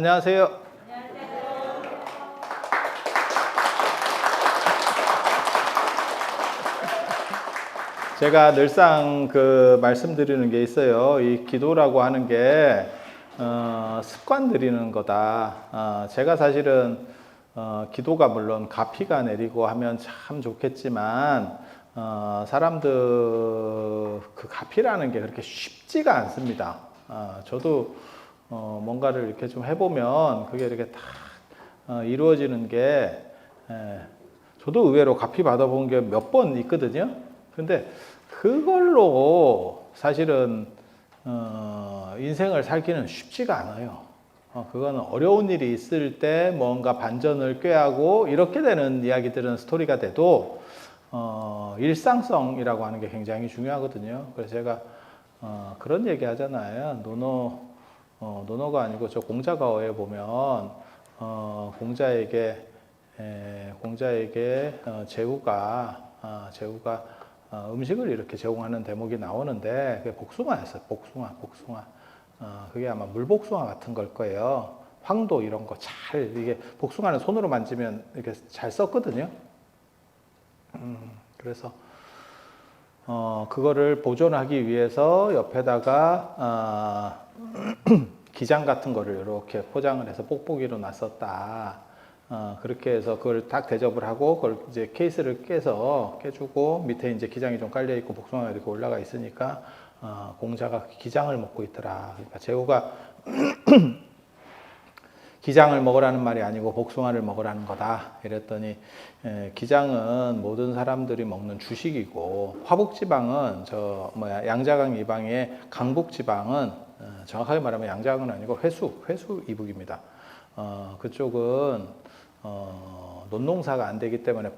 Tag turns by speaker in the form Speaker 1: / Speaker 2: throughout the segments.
Speaker 1: 안녕하세요. 제가 늘상 말씀드리는 게 있어요. 이 기도라고 하는 게 습관 들이는 거다. 제가 사실은 기도가 물론 가피가 내리고 하면 참 좋겠지만 사람들 그 가피라는 게 그렇게 쉽지가 않습니다. 저도 뭔가를 이렇게 좀 해보면 그게 이렇게 다 이루어지는 게 저도 의외로 가피 받아본 게 몇 번 있거든요. 근데 그걸로 사실은 인생을 살기는 쉽지가 않아요. 그거는 어려운 일이 있을 때 뭔가 반전을 꾀하고 이렇게 되는 이야기들은 스토리가 돼도 일상성이라고 하는 게 굉장히 중요하거든요. 그래서 제가 그런 얘기 하잖아요. 노노가 아니고 저 공자가어에 보면 공자에게 제후가 음식을 이렇게 제공하는 대목이 나오는데 그게 복숭아였어요. 복숭아. 그게 아마 물복숭아 같은 걸 거예요. 황도 이런 거 이게 복숭아는 손으로 만지면 이렇게 잘 썩거든요. 그래서 그거를 보존하기 위해서 옆에다가 기장 같은 거를 이렇게 포장을 해서 뽁뽁이로 놨었다. 그렇게 해서 그걸 딱 대접을 하고 그걸 이제 케이스를 깨주고 밑에 이제 기장이 좀 깔려 있고 복숭아가 이렇게 올라가 있으니까 공자가 기장을 먹고 있더라. 그러니까 제후가 기장을 먹으라는 말이 아니고 복숭아를 먹으라는 거다. 이랬더니 기장은 모든 사람들이 먹는 주식이고 화북지방은 양자강 이방의 강북지방은 정확하게 말하면 양자강은 아니고 회수 이북입니다. 그쪽은 논농사가 안 되기 때문에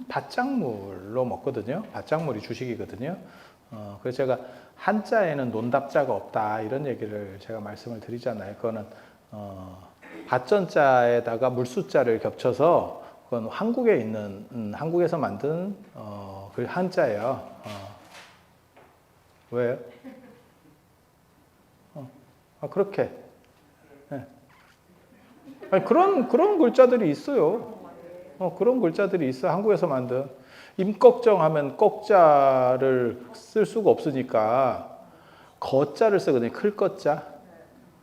Speaker 1: 밭작물로 먹거든요. 밭작물이 주식이거든요. 그래서 제가 한자에는 논답자가 없다 이런 얘기를 제가 말씀을 드리잖아요. 그거는 밭전자에다가 물수자를 겹쳐서 그건 한국에 있는 한국에서 만든 그 한자예요. 왜요? 그렇게. 네. 아니, 그런 글자들이 있어요. 그런 글자들이 있어. 한국에서 만든. 임꺽정하면 꺽자를 쓸 수가 없으니까 거자를 쓰거든요. 클거자.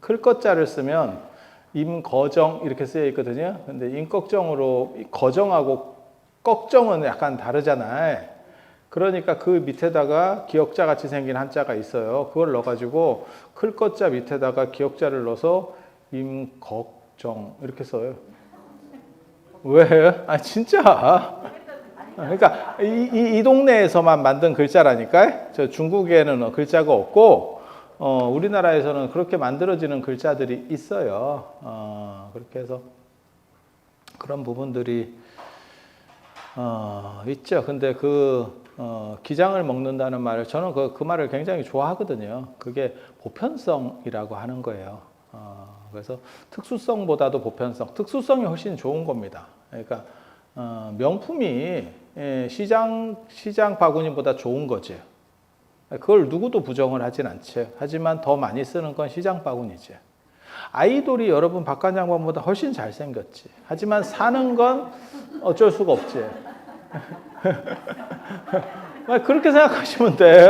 Speaker 1: 클거자를 쓰면 임거정 이렇게 쓰여 있거든요. 근데 임꺽정으로 거정하고 꺽정은 약간 다르잖아요. 그러니까 그 밑에다가 기역자 같이 생긴 한자가 있어요. 그걸 넣어가지고 클거자 밑에다가 기역자를 넣어서 임꺽정 이렇게 써요. 왜? 진짜. 그러니까 이 동네에서만 만든 글자라니까. 저 중국에는 글자가 없고 우리나라에서는 그렇게 만들어지는 글자들이 있어요. 그렇게 해서 그런 부분들이 있죠. 근데 기장을 먹는다는 말을 저는 그 말을 굉장히 좋아하거든요. 그게 보편성이라고 하는 거예요. 그래서 특수성보다도 보편성, 특수성이 훨씬 좋은 겁니다. 그러니까 명품이 시장 바구니보다 좋은 거죠. 그걸 누구도 부정을 하진 않죠. 하지만 더 많이 쓰는 건 시장 바구니죠. 아이돌이 여러분 박관장관보다 훨씬 잘생겼지. 하지만 사는 건 어쩔 수가 없지. 그렇게 생각하시면 돼.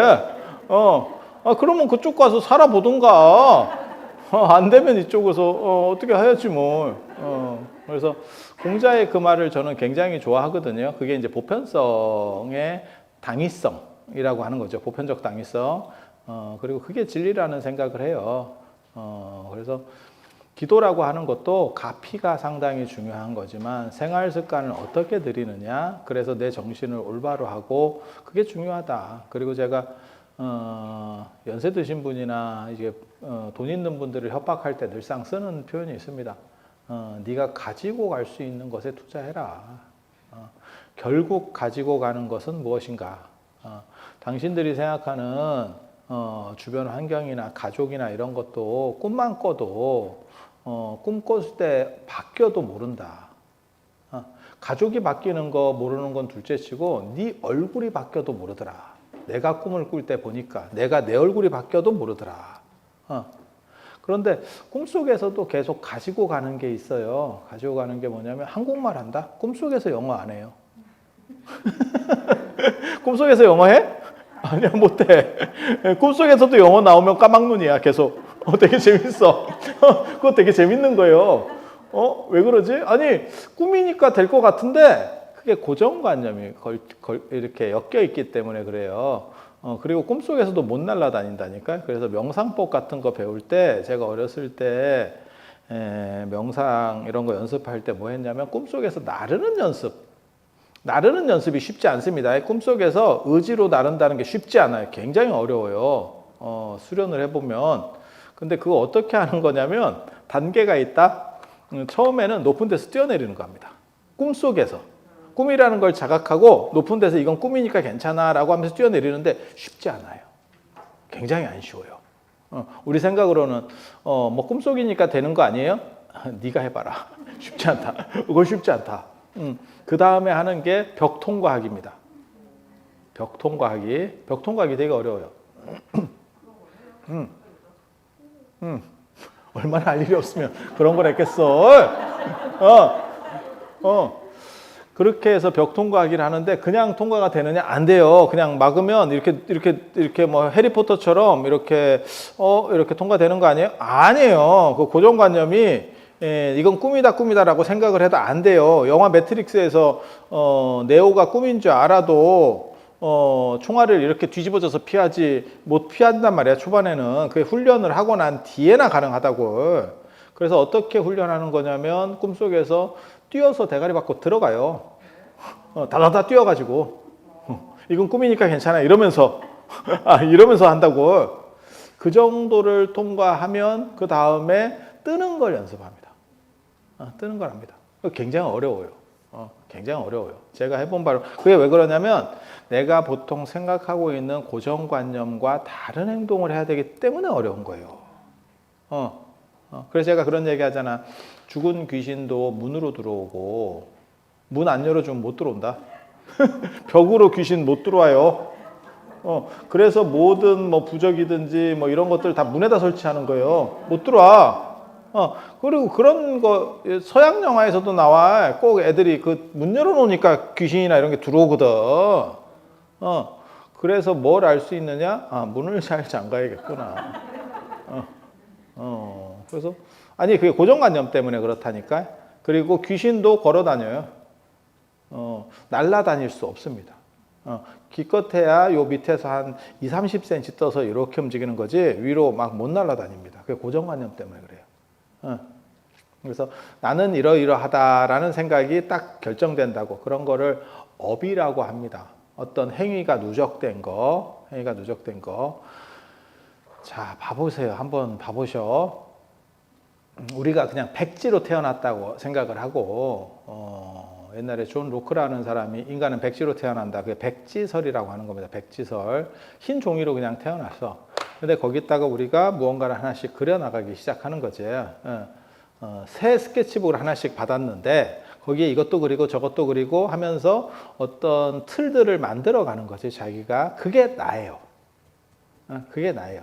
Speaker 1: 그러면 그쪽 가서 살아보든가. 안 되면 이쪽에서 어떻게 해야지 뭘. 그래서 공자의 그 말을 저는 굉장히 좋아하거든요. 그게 이제 보편성의 당위성이라고 하는 거죠. 보편적 당위성. 그리고 그게 진리라는 생각을 해요. 그래서 기도라고 하는 것도 가피가 상당히 중요한 거지만 생활 습관을 어떻게 들이느냐. 그래서 내 정신을 올바로 하고 그게 중요하다. 그리고 제가 연세 드신 분이나 이제 돈 있는 분들을 협박할 때 늘상 쓰는 표현이 있습니다. 네가 가지고 갈 수 있는 것에 투자해라. 결국 가지고 가는 것은 무엇인가? 당신들이 생각하는 주변 환경이나 가족이나 이런 것도 꿈만 꿔도 꿈 꿨을 때 바뀌어도 모른다. 가족이 바뀌는 거 모르는 건 둘째치고 네 얼굴이 바뀌어도 모르더라. 내가 꿈을 꿀 때 보니까 내가 내 얼굴이 바뀌어도 모르더라. 그런데 꿈속에서도 계속 가지고 가는 게 있어요. 가지고 가는 게 뭐냐면 한국말 한다? 꿈속에서 영어 안 해요. 꿈속에서 영어 해? 아니야, 못해. 꿈속에서도 영어 나오면 까막눈이야, 계속. 되게 재밌어. 그거 되게 재밌는 거예요. 왜 그러지? 아니, 꿈이니까 될 것 같은데, 그게 고정관념이 이렇게 엮여 있기 때문에 그래요. 그리고 꿈속에서도 못 날아다닌다니까요. 그래서 명상법 같은 거 배울 때, 제가 어렸을 때, 명상 이런 거 연습할 때 뭐 했냐면, 꿈속에서 나르는 연습. 나르는 연습이 쉽지 않습니다. 꿈속에서 의지로 나른다는 게 쉽지 않아요. 굉장히 어려워요. 수련을 해보면. 근데 그거 어떻게 하는 거냐면 단계가 있다. 처음에는 높은 데서 뛰어내리는 겁니다. 꿈속에서. 꿈이라는 걸 자각하고 높은 데서 이건 꿈이니까 괜찮아 라고 하면서 뛰어내리는데 쉽지 않아요. 굉장히 안 쉬워요. 우리 생각으로는 뭐 꿈속이니까 되는 거 아니에요? 네가 해봐라. 쉽지 않다. 그거 쉽지 않다. 그 다음에 하는 게 벽 통과하기입니다. 벽 통과하기. 벽 통과하기 되게 어려워요. 얼마나 할 일이 없으면 그런 걸 했겠어. 그렇게 해서 벽 통과하기를 하는데 그냥 통과가 되느냐? 안 돼요. 그냥 막으면 이렇게 뭐 해리포터처럼 이렇게 통과되는 거 아니에요? 아니에요. 그 고정관념이 이건 꿈이다라고 생각을 해도 안 돼요. 영화 매트릭스에서 네오가 꿈인 줄 알아도 총알을 이렇게 뒤집어져서 피하지 못 피한단 말이야. 초반에는 그 훈련을 하고 난 뒤에나 가능하다고. 그래서 어떻게 훈련하는 거냐면 꿈속에서 뛰어서 대가리 받고 들어가요. 다다다 뛰어가지고 이건 꿈이니까 괜찮아 이러면서 이러면서 한다고. 그 정도를 통과하면 그 다음에 뜨는 걸 연습합니다. 뜨는 걸 합니다. 굉장히 어려워요. 굉장히 어려워요. 제가 해본 바로. 그게 왜 그러냐면 내가 보통 생각하고 있는 고정관념과 다른 행동을 해야 되기 때문에 어려운 거예요. 그래서 제가 그런 얘기 하잖아. 죽은 귀신도 문으로 들어오고 문 안 열어주면 못 들어온다. 벽으로 귀신 못 들어와요. 그래서 모든 뭐 부적이든지 뭐 이런 것들 다 문에다 설치하는 거예요. 못 들어와. 그리고 그런 거 서양 영화에서도 나와. 꼭 애들이 그 문 열어놓으니까 귀신이나 이런 게 들어오거든. 그래서 뭘 알 수 있느냐? 문을 잘 잠가야겠구나. 그래서 아니 그게 고정관념 때문에 그렇다니까. 그리고 귀신도 걸어 다녀요. 날아다닐 수 없습니다. 기껏해야 요 밑에서 한 2, 30cm 떠서 이렇게 움직이는 거지 위로 막 못 날아다닙니다. 그게 고정관념 때문에 그래요. 그래서 나는 이러이러하다라는 생각이 딱 결정된다고. 그런 거를 업이라고 합니다. 어떤 행위가 누적된 거. 자, 봐보세요. 한번 봐보셔. 우리가 그냥 백지로 태어났다고 생각을 하고 옛날에 존 로크라는 사람이 인간은 백지로 태어난다. 그게 백지설이라고 하는 겁니다. 백지설. 흰 종이로 그냥 태어났어. 근데 거기다가 우리가 무언가를 하나씩 그려나가기 시작하는 거지. 새 스케치북을 하나씩 받았는데 거기에 이것도 그리고 저것도 그리고 하면서 어떤 틀들을 만들어 가는 거지. 자기가. 그게 나예요. 그게 나예요.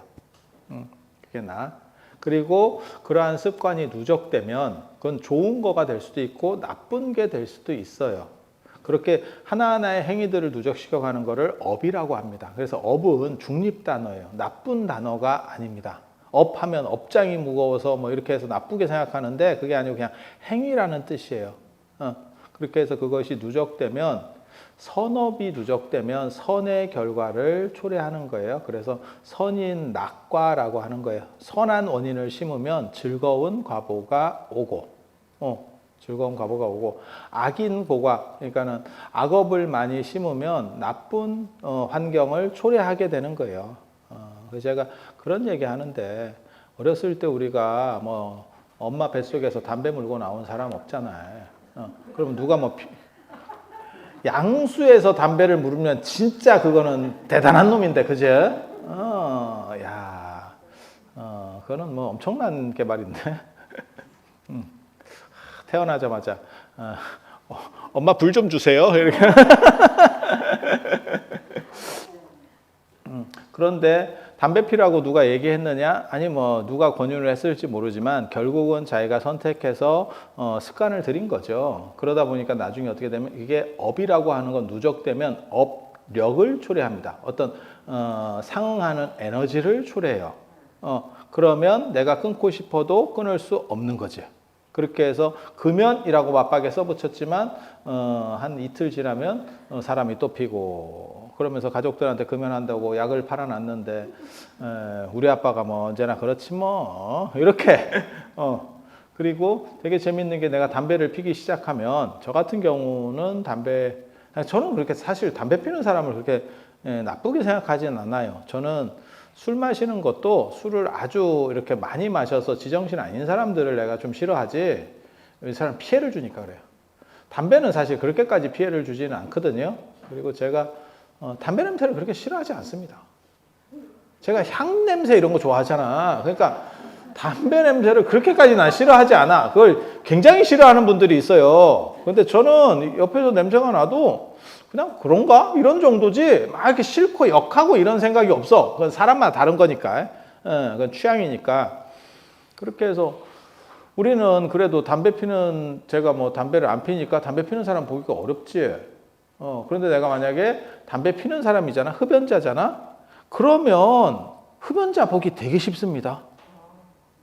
Speaker 1: 그게 나. 그리고 그러한 습관이 누적되면 그건 좋은 거가 될 수도 있고 나쁜 게 될 수도 있어요. 그렇게 하나하나의 행위들을 누적시켜 가는 거를 업이라고 합니다. 그래서 업은 중립 단어예요. 나쁜 단어가 아닙니다. 업하면 업장이 무거워서 뭐 이렇게 해서 나쁘게 생각하는데 그게 아니고 그냥 행위라는 뜻이에요. 그렇게 해서 그것이 누적되면 선업이 누적되면 선의 결과를 초래하는 거예요. 그래서 선인 낙과라고 하는 거예요. 선한 원인을 심으면 즐거운 과보가 오고, 악인 보과, 그러니까는 악업을 많이 심으면 나쁜 환경을 초래하게 되는 거예요. 그래서 제가 그런 얘기 하는데 어렸을 때 우리가 뭐 엄마 뱃속에서 담배 물고 나온 사람 없잖아요. 그럼 누가 뭐 양수에서 담배를 물으면 진짜 그거는 대단한 놈인데, 그죠? 그거는 뭐 엄청난 개발인데. 태어나자마자, 엄마 불 좀 주세요. 이렇게. 그런데 담배 피라고 누가 얘기했느냐? 아니 뭐 누가 권유를 했을지 모르지만 결국은 자기가 선택해서 습관을 들인 거죠. 그러다 보니까 나중에 어떻게 되면 이게 업이라고 하는 건 누적되면 업력을 초래합니다. 어떤 상응하는 에너지를 초래해요. 그러면 내가 끊고 싶어도 끊을 수 없는 거죠. 그렇게 해서 금연이라고 맞박에 써붙였지만 한 이틀 지나면 사람이 또 피고 그러면서 가족들한테 금연한다고 약을 팔아놨는데 우리 아빠가 뭐 언제나 그렇지 뭐 이렇게 그리고 되게 재밌는 게 내가 담배를 피기 시작하면 저 같은 경우는 저는 그렇게 사실 담배 피는 사람을 그렇게 나쁘게 생각하지는 않아요. 저는 술 마시는 것도 술을 아주 이렇게 많이 마셔서 지정신 아닌 사람들을 내가 좀 싫어하지 이 사람 피해를 주니까 그래요. 담배는 사실 그렇게까지 피해를 주지는 않거든요. 그리고 제가 담배 냄새를 그렇게 싫어하지 않습니다. 제가 향 냄새 이런 거 좋아하잖아. 그러니까 담배 냄새를 그렇게까지 난 싫어하지 않아. 그걸 굉장히 싫어하는 분들이 있어요. 근데 저는 옆에서 냄새가 나도 그냥 그런가? 이런 정도지 막 이렇게 싫고 역하고 이런 생각이 없어. 그건 사람마다 다른 거니까. 그건 취향이니까. 그렇게 해서 우리는 그래도 제가 뭐 담배를 안 피니까 담배 피는 사람 보기가 어렵지. 그런데 내가 만약에 담배 피는 사람이잖아. 흡연자잖아. 그러면 흡연자 보기 되게 쉽습니다.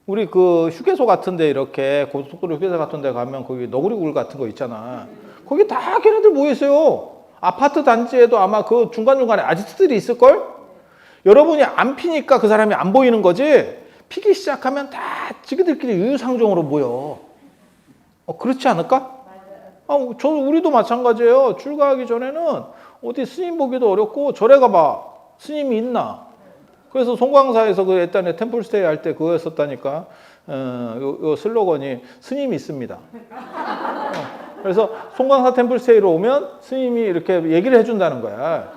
Speaker 1: 우리 그 휴게소 같은 데 이렇게 고속도로 휴게소 같은 데 가면 거기 너구리굴 같은 거 있잖아. 거기 다 걔네들 모여 있어요. 아파트 단지에도 아마 그 중간중간에 아지트들이 있을걸? 여러분이 안 피니까 그 사람이 안 보이는 거지. 피기 시작하면 다 지그들끼리 유유상종으로 모여. 그렇지 않을까? 우리도 마찬가지예요. 출가하기 전에는 어디 스님 보기도 어렵고 절에 가봐. 스님이 있나? 그래서 송광사에서 그 옛날에 템플스테이 할 때 그거 했었다니까. 요 슬로건이 스님이 있습니다. 그래서 송광사 템플스테이로 오면 스님이 이렇게 얘기를 해준다는 거야.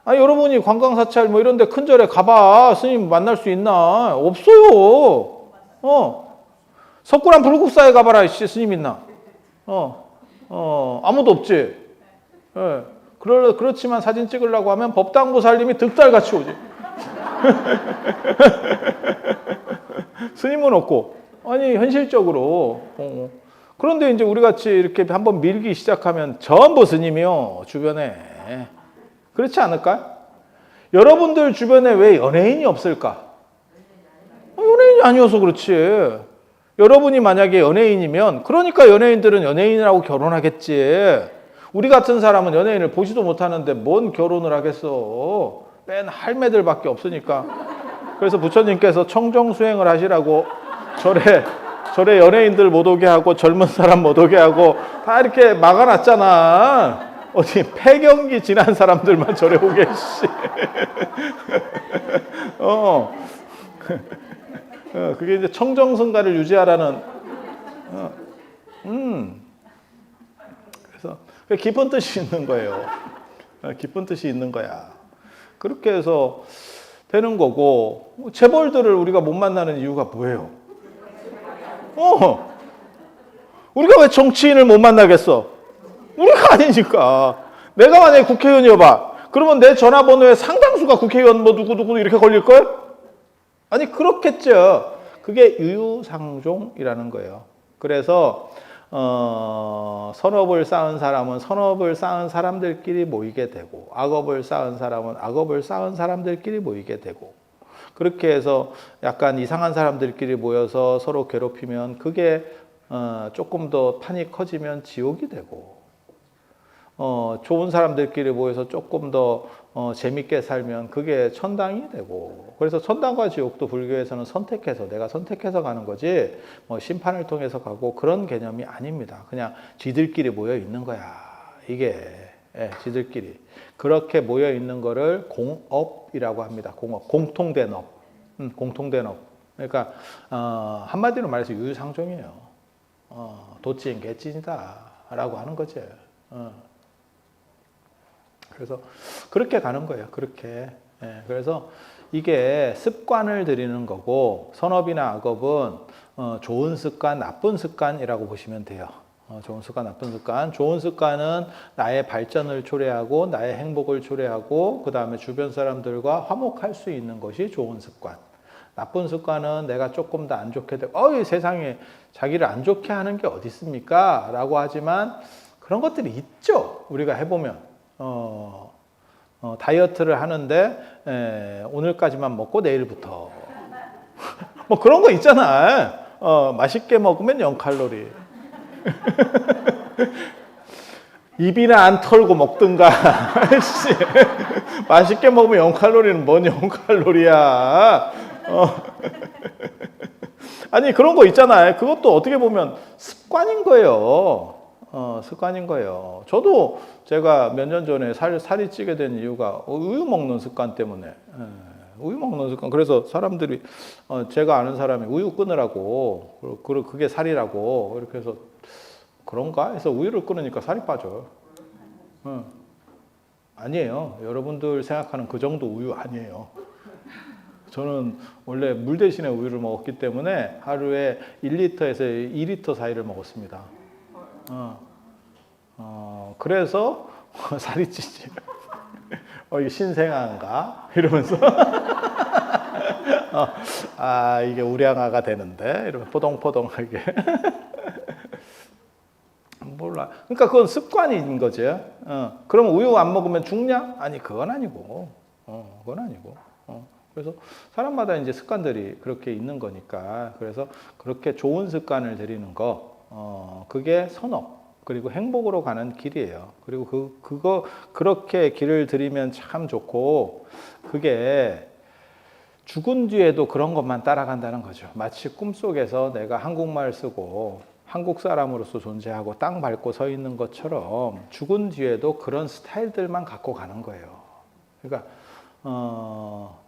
Speaker 1: 여러분이 관광사찰 뭐 이런 데 큰 절에 가봐. 스님 만날 수 있나? 없어요. 석굴암 불국사에 가봐라. 스님 있나? 아무도 없지. 예. 그렇지만 사진 찍으려고 하면 법당보살님이 득달같이 오지. 스님은 없고. 아니, 현실적으로. 그런데 이제 우리 같이 이렇게 한번 밀기 시작하면 전부 스님이요, 주변에. 그렇지 않을까? 여러분들 주변에 왜 연예인이 없을까? 연예인이 아니어서 그렇지. 여러분이 만약에 연예인이면, 그러니까 연예인들은 연예인이라고 결혼하겠지. 우리 같은 사람은 연예인을 보지도 못하는데 뭔 결혼을 하겠어. 맨 할매들밖에 없으니까. 그래서 부처님께서 청정수행을 하시라고 절에 연예인들 못 오게 하고 젊은 사람 못 오게 하고 다 이렇게 막아놨잖아. 어디 폐경기 지난 사람들만 절에 오게 씨. 그게 이제 청정승가를 유지하라는. 그래서 깊은 뜻이 있는 거예요. 깊은 뜻이 있는 거야. 그렇게 해서 되는 거고, 재벌들을 우리가 못 만나는 이유가 뭐예요? 우리가 왜 정치인을 못 만나겠어? 우리가 아니니까. 내가 만약에 국회의원이어봐. 그러면 내 전화번호에 상당수가 국회의원 뭐 누구 이렇게 걸릴걸? 아니, 그렇겠죠. 그게 유유상종이라는 거예요. 그래서 선업을 쌓은 사람은 선업을 쌓은 사람들끼리 모이게 되고, 악업을 쌓은 사람은 악업을 쌓은 사람들끼리 모이게 되고, 그렇게 해서 약간 이상한 사람들끼리 모여서 서로 괴롭히면 그게 조금 더 판이 커지면 지옥이 되고, 좋은 사람들끼리 모여서 조금 더 재밌게 살면 그게 천당이 되고, 그래서 천당과 지옥도 불교에서는 내가 선택해서 가는 거지, 심판을 통해서 가고 그런 개념이 아닙니다. 그냥 지들끼리 모여 있는 거야. 이게 지들끼리 그렇게 모여 있는 거를 공업이라고 합니다. 공업, 공통된 업, 공통된 업. 그러니까 한마디로 말해서 유유상종이에요. 도찐 개찐이다라고 하는 거죠. 그래서 그렇게 가는 거예요. 그렇게. 그래서 이게 습관을 들이는 거고, 선업이나 악업은 좋은 습관, 나쁜 습관이라고 보시면 돼요. 좋은 습관, 나쁜 습관. 좋은 습관은 나의 발전을 초래하고 나의 행복을 초래하고 그 다음에 주변 사람들과 화목할 수 있는 것이 좋은 습관. 나쁜 습관은 내가 조금 더 안 좋게 되고 이 세상에 자기를 안 좋게 하는 게 어디 있습니까? 라고 하지만 그런 것들이 있죠. 우리가 해보면 다이어트를 하는데 오늘까지만 먹고 내일부터 뭐 그런 거 있잖아. 맛있게 먹으면 0칼로리. 입이나 안 털고 먹든가. 맛있게 먹으면 0칼로리는 뭔 0칼로리야. 아니 그런 거 있잖아요. 그것도 어떻게 보면 습관인 거예요. 습관인 거예요. 저도 제가 몇 년 전에 살이 찌게 된 이유가 우유 먹는 습관 때문에. 우유 먹는 습관. 그래서 사람들이 제가 아는 사람이 우유 끊으라고 그게 살이라고 이렇게 해서 그런가 해서 우유를 끊으니까 살이 빠져. 아니에요. 여러분들 생각하는 그 정도 우유 아니에요. 저는 원래 물 대신에 우유를 먹었기 때문에 하루에 1리터에서 2리터 사이를 먹었습니다. 그래서 살이 찌지. 이게 신생아인가? 이러면서 이게 우량아가 되는데 이러면 포동포동하게 몰라. 그러니까 그건 습관인 거죠. 그럼 우유 안 먹으면 죽냐? 아니 그건 아니고. 그건 아니고. 그래서 사람마다 이제 습관들이 그렇게 있는 거니까. 그래서 그렇게 좋은 습관을 들이는 거, 그게 선업. 그리고 행복으로 가는 길이에요. 그리고 그거 그렇게 길을 들이면 참 좋고, 그게 죽은 뒤에도 그런 것만 따라간다는 거죠. 마치 꿈속에서 내가 한국말 쓰고 한국 사람으로서 존재하고 땅 밟고 서 있는 것처럼 죽은 뒤에도 그런 스타일들만 갖고 가는 거예요. 그러니까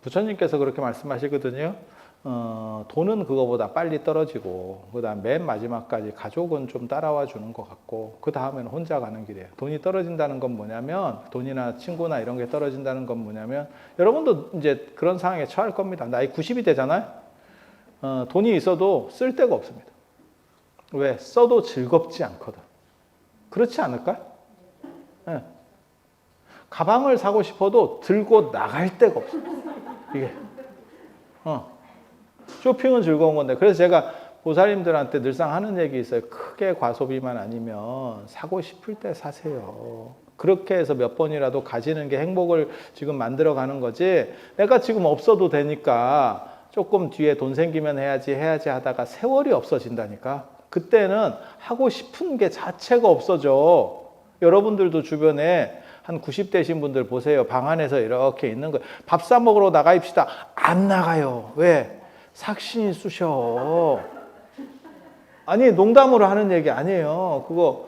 Speaker 1: 부처님께서 그렇게 말씀하시거든요. 돈은 그거보다 빨리 떨어지고 그다음 맨 마지막까지 가족은 좀 따라와 주는 것 같고 그 다음에는 혼자 가는 길이에요. 돈이 떨어진다는 건 뭐냐면 돈이나 친구나 이런 게 떨어진다는 건 뭐냐면 여러분도 이제 그런 상황에 처할 겁니다. 나이 90이 되잖아요. 돈이 있어도 쓸 데가 없습니다. 왜? 써도 즐겁지 않거든. 그렇지 않을까? 네. 가방을 사고 싶어도 들고 나갈 데가 없어. 이게. 쇼핑은 즐거운 건데. 그래서 제가 보살님들한테 늘상 하는 얘기 있어요. 크게 과소비만 아니면 사고 싶을 때 사세요. 그렇게 해서 몇 번이라도 가지는 게 행복을 지금 만들어 가는 거지. 내가 지금 없어도 되니까 조금 뒤에 돈 생기면 해야지 하다가 세월이 없어진다니까. 그때는 하고 싶은 게 자체가 없어져. 여러분들도 주변에 한 90대신 분들 보세요. 방 안에서 이렇게 있는 거예요. 밥 사 먹으러 나가입시다. 안 나가요. 왜? 삭신이 쑤셔. 아니 농담으로 하는 얘기 아니에요. 그거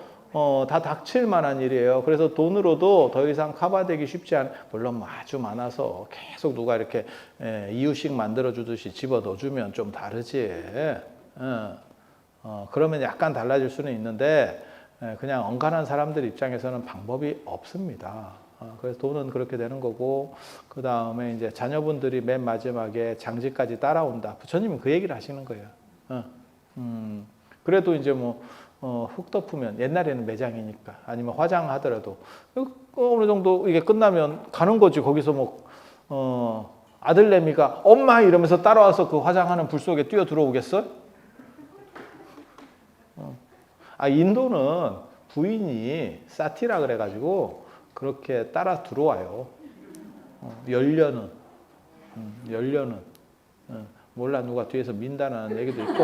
Speaker 1: 다 닥칠 만한 일이에요. 그래서 돈으로도 더 이상 커버되기 쉽지 않아요. 물론 뭐 아주 많아서 계속 누가 이렇게 이유식 만들어 주듯이 집어 넣어주면 좀 다르지. 그러면 약간 달라질 수는 있는데 그냥 엉간한 사람들 입장에서는 방법이 없습니다. 그래서 돈은 그렇게 되는 거고 그 다음에 이제 자녀분들이 맨 마지막에 장지까지 따라온다. 부처님은 그 얘기를 하시는 거예요. 그래도 이제 뭐 흙 덮으면 옛날에는 매장이니까 아니면 화장하더라도 어느 정도 이게 끝나면 가는 거지. 거기서 뭐 아들내미가 엄마 이러면서 따라와서 그 화장하는 불 속에 뛰어 들어오겠어? 인도는 부인이 사티라 그래가지고 그렇게 따라 들어와요. 열려는 몰라 누가 뒤에서 민다는 얘기도 있고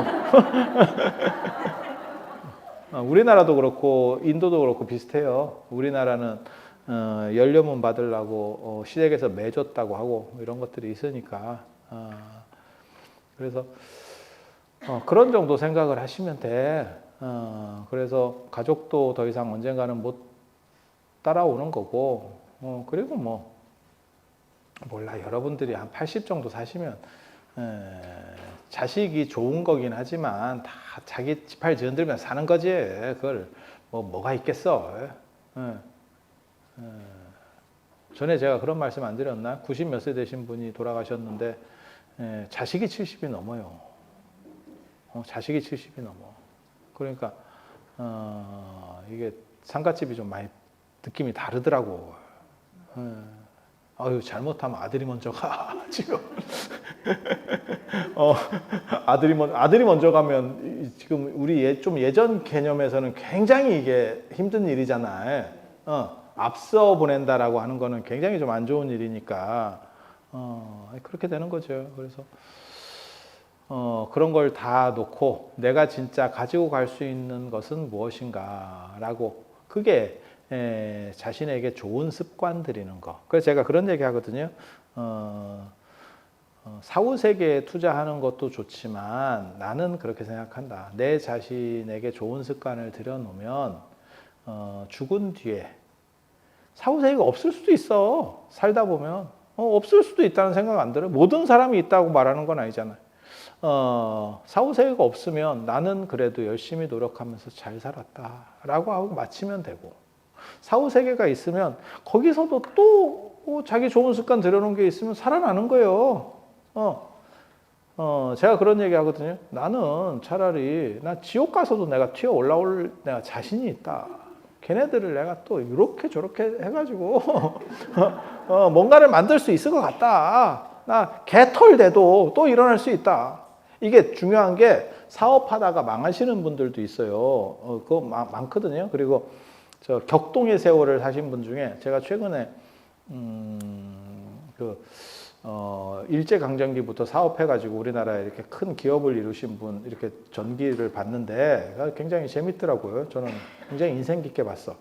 Speaker 1: 우리나라도 그렇고 인도도 그렇고 비슷해요. 우리나라는 열려문 받으려고 시댁에서 매줬다고 하고 이런 것들이 있으니까 그래서 그런 정도 생각을 하시면 돼. 그래서 가족도 더 이상 언젠가는 못 따라오는 거고, 그리고 뭐, 몰라, 여러분들이 한 80 정도 사시면, 자식이 좋은 거긴 하지만, 다 자기 지팔 지흔들면 사는 거지. 그걸, 뭐가 있겠어. 전에 제가 그런 말씀 안 드렸나? 90 몇 세 되신 분이 돌아가셨는데, 자식이 70이 넘어요. 자식이 70이 넘어. 그러니까 이게 상갓집이 좀 많이 느낌이 다르더라고. 아유, 잘못하면 아들이 먼저 가, 지금. 아들이 먼저 가면, 지금 우리 좀 예전 개념에서는 굉장히 이게 힘든 일이잖아요. 앞서 보낸다라고 하는 거는 굉장히 좀 안 좋은 일이니까, 그렇게 되는 거죠. 그래서, 그런 걸 다 놓고 내가 진짜 가지고 갈 수 있는 것은 무엇인가라고, 그게 자신에게 좋은 습관 들이는 거. 그래서 제가 그런 얘기 하거든요. 사후세계에 투자하는 것도 좋지만 나는 그렇게 생각한다. 내 자신에게 좋은 습관을 들여놓으면 죽은 뒤에 사후세계가 없을 수도 있어. 살다 보면 없을 수도 있다는 생각 안 들어요? 모든 사람이 있다고 말하는 건 아니잖아요. 사후세계가 없으면 나는 그래도 열심히 노력하면서 잘 살았다라고 하고 마치면 되고, 사후세계가 있으면 거기서도 또 자기 좋은 습관 들여놓은 게 있으면 살아나는 거예요. 제가 그런 얘기 하거든요. 나는 차라리 나 지옥 가서도 내가 튀어 올라올 내가 자신이 있다. 걔네들을 내가 또 이렇게 저렇게 해가지고 뭔가를 만들 수 있을 것 같다. 나 개털 돼도 또 일어날 수 있다. 이게 중요한 게, 사업하다가 망하시는 분들도 있어요. 그거 많거든요. 그리고 저 격동의 세월을 사신 분 중에 제가 최근에 일제강점기부터 사업해가지고 우리나라에 이렇게 큰 기업을 이루신 분 이렇게 전기를 봤는데 굉장히 재밌더라고요. 저는 굉장히 인생 깊게 봤어.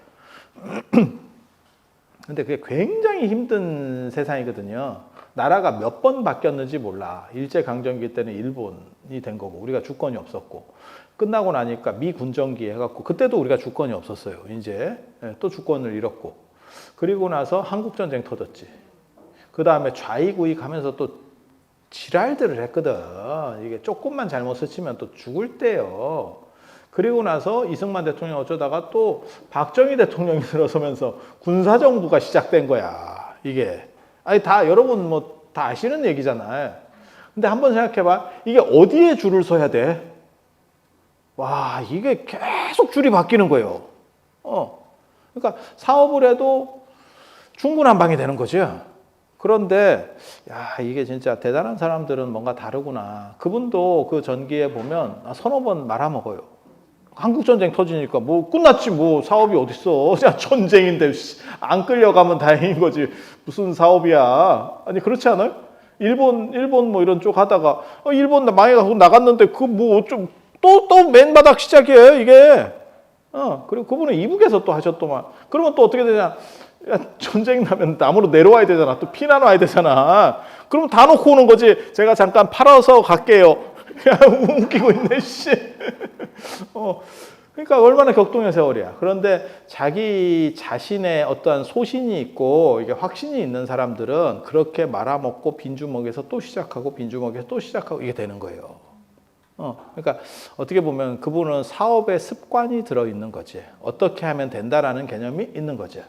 Speaker 1: 근데 그게 굉장히 힘든 세상이거든요. 나라가 몇 번 바뀌었는지 몰라. 일제강점기 때는 일본이 된 거고 우리가 주권이 없었고, 끝나고 나니까 미군정기 해갖고 그때도 우리가 주권이 없었어요. 이제 또 주권을 잃었고, 그리고 나서 한국전쟁 터졌지. 그 다음에 좌익우익 하면서 또 지랄들을 했거든. 이게 조금만 잘못 스치면 또 죽을 때요. 그리고 나서 이승만 대통령 어쩌다가 또 박정희 대통령이 들어서면서 군사정부가 시작된 거야. 이게. 아니, 다 여러분 뭐 다 아시는 얘기잖아요. 근데 한번 생각해봐. 이게 어디에 줄을 서야 돼? 와, 이게 계속 줄이 바뀌는 거예요. 그러니까 사업을 해도 중구난방이 되는 거죠. 그런데 야, 이게 진짜 대단한 사람들은 뭔가 다르구나. 그분도 그 전기에 보면 서너 번 말아먹어요. 한국전쟁 터지니까 뭐 끝났지, 뭐 사업이 어딨어. 그냥 전쟁인데 안 끌려가면 다행인 거지. 무슨 사업이야. 아니, 그렇지 않아요? 일본 뭐 이런 쪽 하다가 일본 망해가지고 나갔는데 그 뭐 좀 또 맨바닥 시작이에요, 이게. 그리고 그분은 이북에서 또 하셨더만. 그러면 또 어떻게 되냐? 야, 전쟁 나면 남으로 내려와야 되잖아. 또 피난 와야 되잖아. 그럼 다 놓고 오는 거지. 제가 잠깐 팔아서 갈게요. 야, 웃기고 있네, 씨. 그러니까 얼마나 격동의 세월이야. 그런데 자기 자신의 어떠한 소신이 있고 이게 확신이 있는 사람들은 그렇게 말아먹고 빈주먹에서 또 시작하고 빈주먹에서 또 시작하고 이게 되는 거예요. 그러니까 어떻게 보면 그분은 사업에 습관이 들어있는 거지. 어떻게 하면 된다라는 개념이 있는 거지.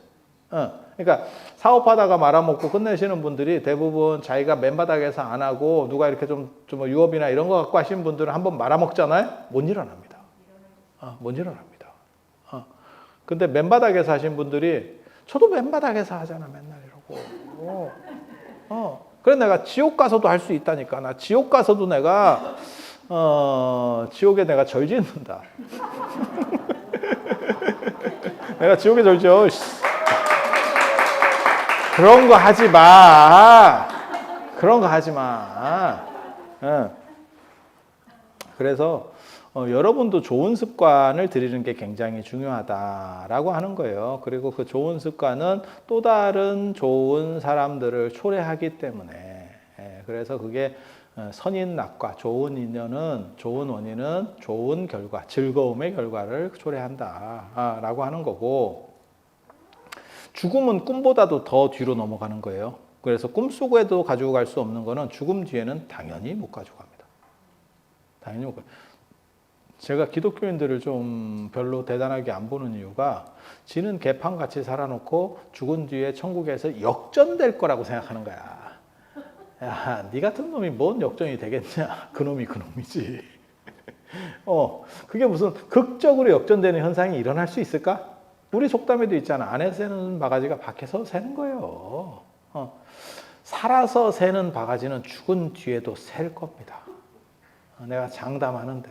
Speaker 1: 그러니까 사업하다가 말아먹고 끝내시는 분들이 대부분 자기가 맨바닥에서 안 하고 누가 이렇게 좀 유업이나 이런 거 갖고 하시는 분들은 한번 말아먹잖아요. 못 일어납니다. 못 일어납니다. 근데 맨바닥에서 하신 분들이 저도 맨바닥에서 하잖아, 맨날 이러고. 그래 내가 지옥 가서도 할 수 있다니까. 나 지옥 가서도 내가 지옥에 내가 절 짓는다. 내가 지옥에 절 지어. 그런 거 하지 마. 그런 거 하지 마. 그래서 여러분도 좋은 습관을 들이는 게 굉장히 중요하다라고 하는 거예요. 그리고 그 좋은 습관은 또 다른 좋은 사람들을 초래하기 때문에, 그래서 그게 선인낙과 좋은 인연은, 좋은 원인은 좋은 결과, 즐거움의 결과를 초래한다라고 하는 거고, 죽음은 꿈보다도 더 뒤로 넘어가는 거예요. 그래서 꿈속에도 가지고 갈 수 없는 거는 죽음 뒤에는 당연히 못 가지고 갑니다. 당연히 못 가요. 제가 기독교인들을 좀 별로 대단하게 안 보는 이유가, 지는 개판같이 살아놓고 죽은 뒤에 천국에서 역전될 거라고 생각하는 거야. 야, 네 같은 놈이 뭔 역전이 되겠냐? 그놈이 그놈이지. 그게 무슨 극적으로 역전되는 현상이 일어날 수 있을까? 우리 속담에도 있잖아. 안에서 새는 바가지가 밖에서 새는 거예요. 살아서 새는 바가지는 죽은 뒤에도 셀 겁니다. 내가 장담하는데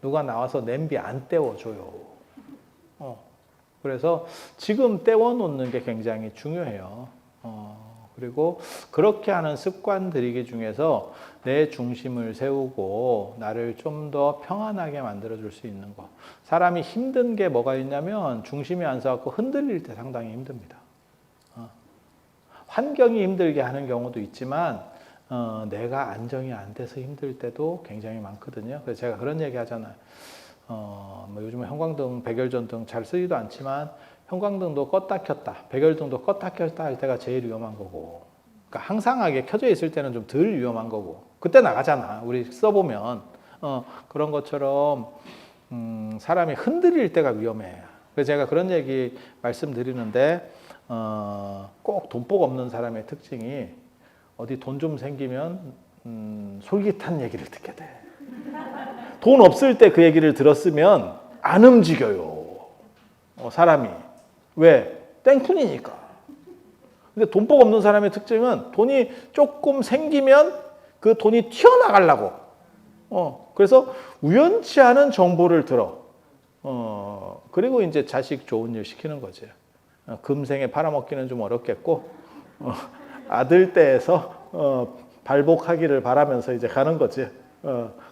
Speaker 1: 누가 나와서 냄비 안 떼워줘요. 그래서 지금 떼워놓는 게 굉장히 중요해요. 그리고 그렇게 하는 습관들이기 중에서 내 중심을 세우고 나를 좀 더 평안하게 만들어줄 수 있는 거. 사람이 힘든 게 뭐가 있냐면 중심이 안 서갖고 흔들릴 때 상당히 힘듭니다. 환경이 힘들게 하는 경우도 있지만 내가 안정이 안 돼서 힘들 때도 굉장히 많거든요. 그래서 제가 그런 얘기 하잖아요. 뭐 요즘에 형광등, 백열전등 잘 쓰지도 않지만 형광등도 껐다 켰다, 백열등도 껐다 켰다 할 때가 제일 위험한 거고, 그러니까 항상하게 켜져 있을 때는 좀 덜 위험한 거고, 그때 나가잖아. 우리 써보면 그런 것처럼 사람이 흔들릴 때가 위험해. 그래서 제가 그런 얘기 말씀드리는데 꼭 돈복 없는 사람의 특징이 어디 돈 좀 생기면 솔깃한 얘기를 듣게 돼. 돈 없을 때 그 얘기를 들었으면 안 움직여요. 사람이. 왜? 땡푼이니까. 근데 돈복 없는 사람의 특징은 돈이 조금 생기면 그 돈이 튀어나가려고. 그래서 우연치 않은 정보를 들어. 그리고 이제 자식 좋은 일 시키는 거지. 금생에 팔아먹기는 좀 어렵겠고, 아들 떼에서 발복하기를 바라면서 이제 가는 거지.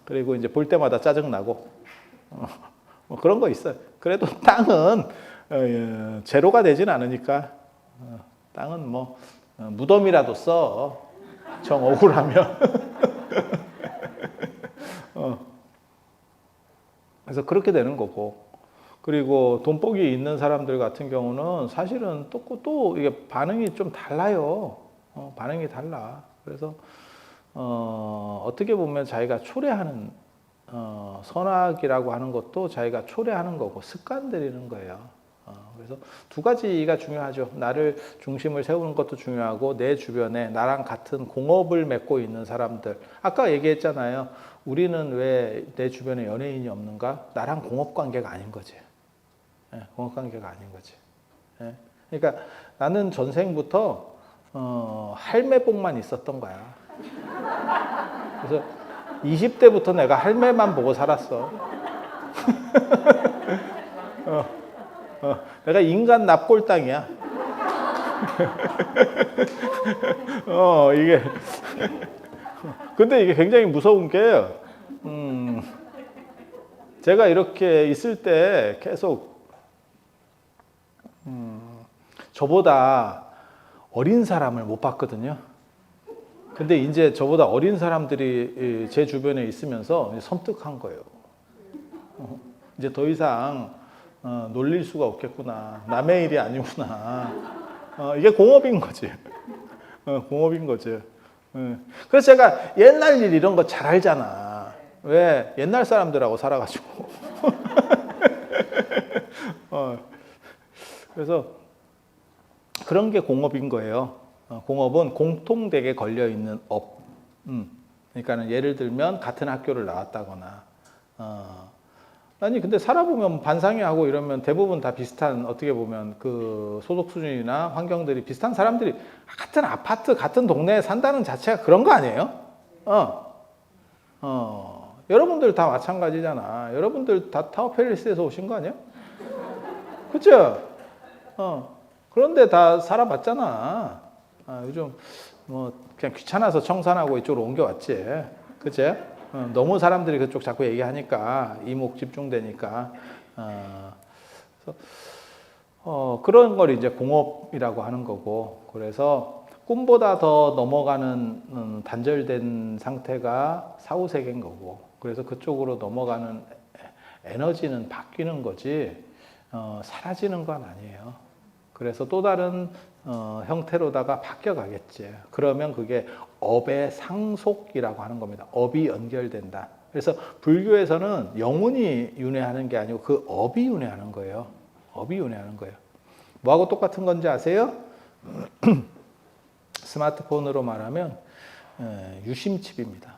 Speaker 1: 그리고 이제 볼 때마다 짜증나고, 뭐 그런 거 있어요. 그래도 땅은 제로가 되진 않으니까, 땅은 뭐 무덤이라도 써. 정 억울하면. 그래서 그렇게 되는 거고. 그리고 돈복이 있는 사람들 같은 경우는 사실은 또 이게 반응이 좀 달라요. 반응이 달라. 그래서 어떻게 보면 자기가 초래하는 선악이라고 하는 것도 자기가 초래하는 거고 습관 들이는 거예요. 그래서 두 가지가 중요하죠. 나를 중심을 세우는 것도 중요하고 내 주변에 나랑 같은 공업을 맺고 있는 사람들. 아까 얘기했잖아요. 우리는 왜 내 주변에 연예인이 없는가? 나랑 공업 관계가 아닌 거지. 공업 관계가 아닌 거지. 그러니까 나는 전생부터 할매복만 있었던 거야. 그래서 20대부터 내가 할매만 보고 살았어. 내가 인간 납골당이야. 이게. 근데 이게 굉장히 무서운 게, 제가 이렇게 있을 때 계속, 저보다 어린 사람을 못 봤거든요. 근데 이제 저보다 어린 사람들이 제 주변에 있으면서 섬뜩한 거예요. 이제 더 이상 놀릴 수가 없겠구나. 남의 일이 아니구나. 이게 공업인 거지. 공업인 거지. 그래서 제가 옛날 일 이런 거 잘 알잖아. 왜? 옛날 사람들하고 살아가지고. 그래서 그런 게 공업인 거예요. 공업은 공통되게 걸려있는 업. 그러니까 예를 들면 같은 학교를 나왔다거나 아니 근데 살아보면 반상회하고 이러면 대부분 다 비슷한 어떻게 보면 그 소득 수준이나 환경들이 비슷한 사람들이 같은 아파트 같은 동네에 산다는 자체가 그런 거 아니에요? 여러분들 다 마찬가지잖아. 여러분들 다 타워팰리스에서 오신 거 아니야? 그쵸? 그런데 다 살아봤잖아. 요즘 뭐 그냥 귀찮아서 청산하고 이쪽으로 옮겨왔지. 그치? 너무 사람들이 그쪽 자꾸 얘기하니까 이목 집중되니까 그래서 그런 걸 이제 공업이라고 하는 거고, 그래서 꿈보다 더 넘어가는 단절된 상태가 사후세계인 거고, 그래서 그쪽으로 넘어가는 에너지는 바뀌는 거지 사라지는 건 아니에요. 그래서 또 다른 형태로다가 바뀌어 가겠지. 그러면 그게 업의 상속이라고 하는 겁니다. 업이 연결된다. 그래서 불교에서는 영혼이 윤회하는 게 아니고 그 업이 윤회하는 거예요. 업이 윤회하는 거예요. 뭐하고 똑같은 건지 아세요? 스마트폰으로 말하면 유심칩입니다.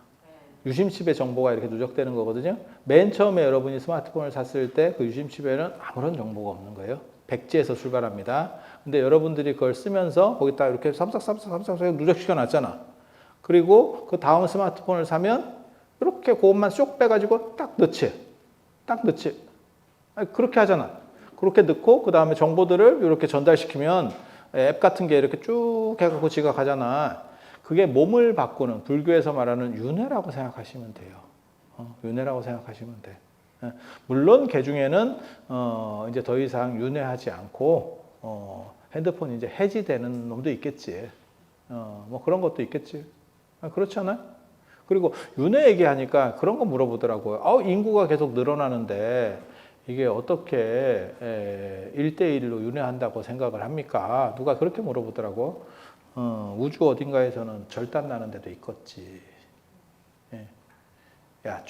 Speaker 1: 유심칩의 정보가 이렇게 누적되는 거거든요. 맨 처음에 여러분이 스마트폰을 샀을 때 그 유심칩에는 아무런 정보가 없는 거예요. 백지에서 출발합니다. 근데 여러분들이 그걸 쓰면서 거기다 이렇게 쌈싹쌈싹 누적시켜 놨잖아. 그리고 그 다음 스마트폰을 사면 이렇게 그것만 쏙 빼가지고 딱 넣지. 딱 넣지. 아니, 그렇게 하잖아. 그렇게 넣고 그 다음에 정보들을 이렇게 전달시키면 앱 같은 게 이렇게 쭉 해갖고 지가 가잖아. 그게 몸을 바꾸는 불교에서 말하는 윤회라고 생각하시면 돼요. 윤회라고 생각하시면 돼. 물론 개 중에는 이제 더 이상 윤회하지 않고 핸드폰이 이제 해지되는 놈도 있겠지. 뭐 그런 것도 있겠지. 그렇지 않아요? 그리고 윤회 얘기하니까 그런 거 물어보더라고요. 인구가 계속 늘어나는데 이게 어떻게 1대1로 윤회한다고 생각을 합니까? 누가 그렇게 물어보더라고. 우주 어딘가에서는 절단 나는 데도 있겠지. 예. 야,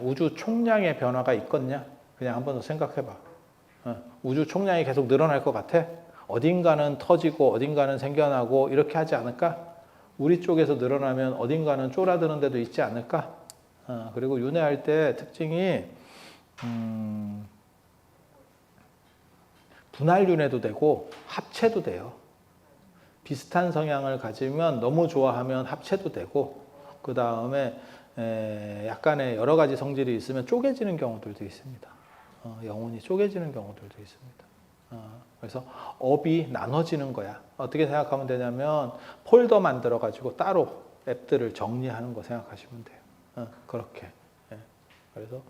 Speaker 1: 우주 총량의 변화가 있겠냐? 그냥 한번 더 생각해봐. 우주 총량이 계속 늘어날 것 같아? 어딘가는 터지고 어딘가는 생겨나고 이렇게 하지 않을까? 우리 쪽에서 늘어나면 어딘가는 쫄아드는 데도 있지 않을까? 그리고 윤회할 때 특징이 분할 윤회도 되고 합체도 돼요. 비슷한 성향을 가지면 너무 좋아하면 합체도 되고 그 다음에 약간의 여러 가지 성질이 있으면 쪼개지는 경우들도 있습니다. 영혼이 쪼개지는 경우들도 있습니다. 그래서 업이 나눠지는 거야. 어떻게 생각하면 되냐면 폴더 만들어 가지고 따로 앱들을 정리하는 거 생각하시면 돼요. 그렇게. 그래서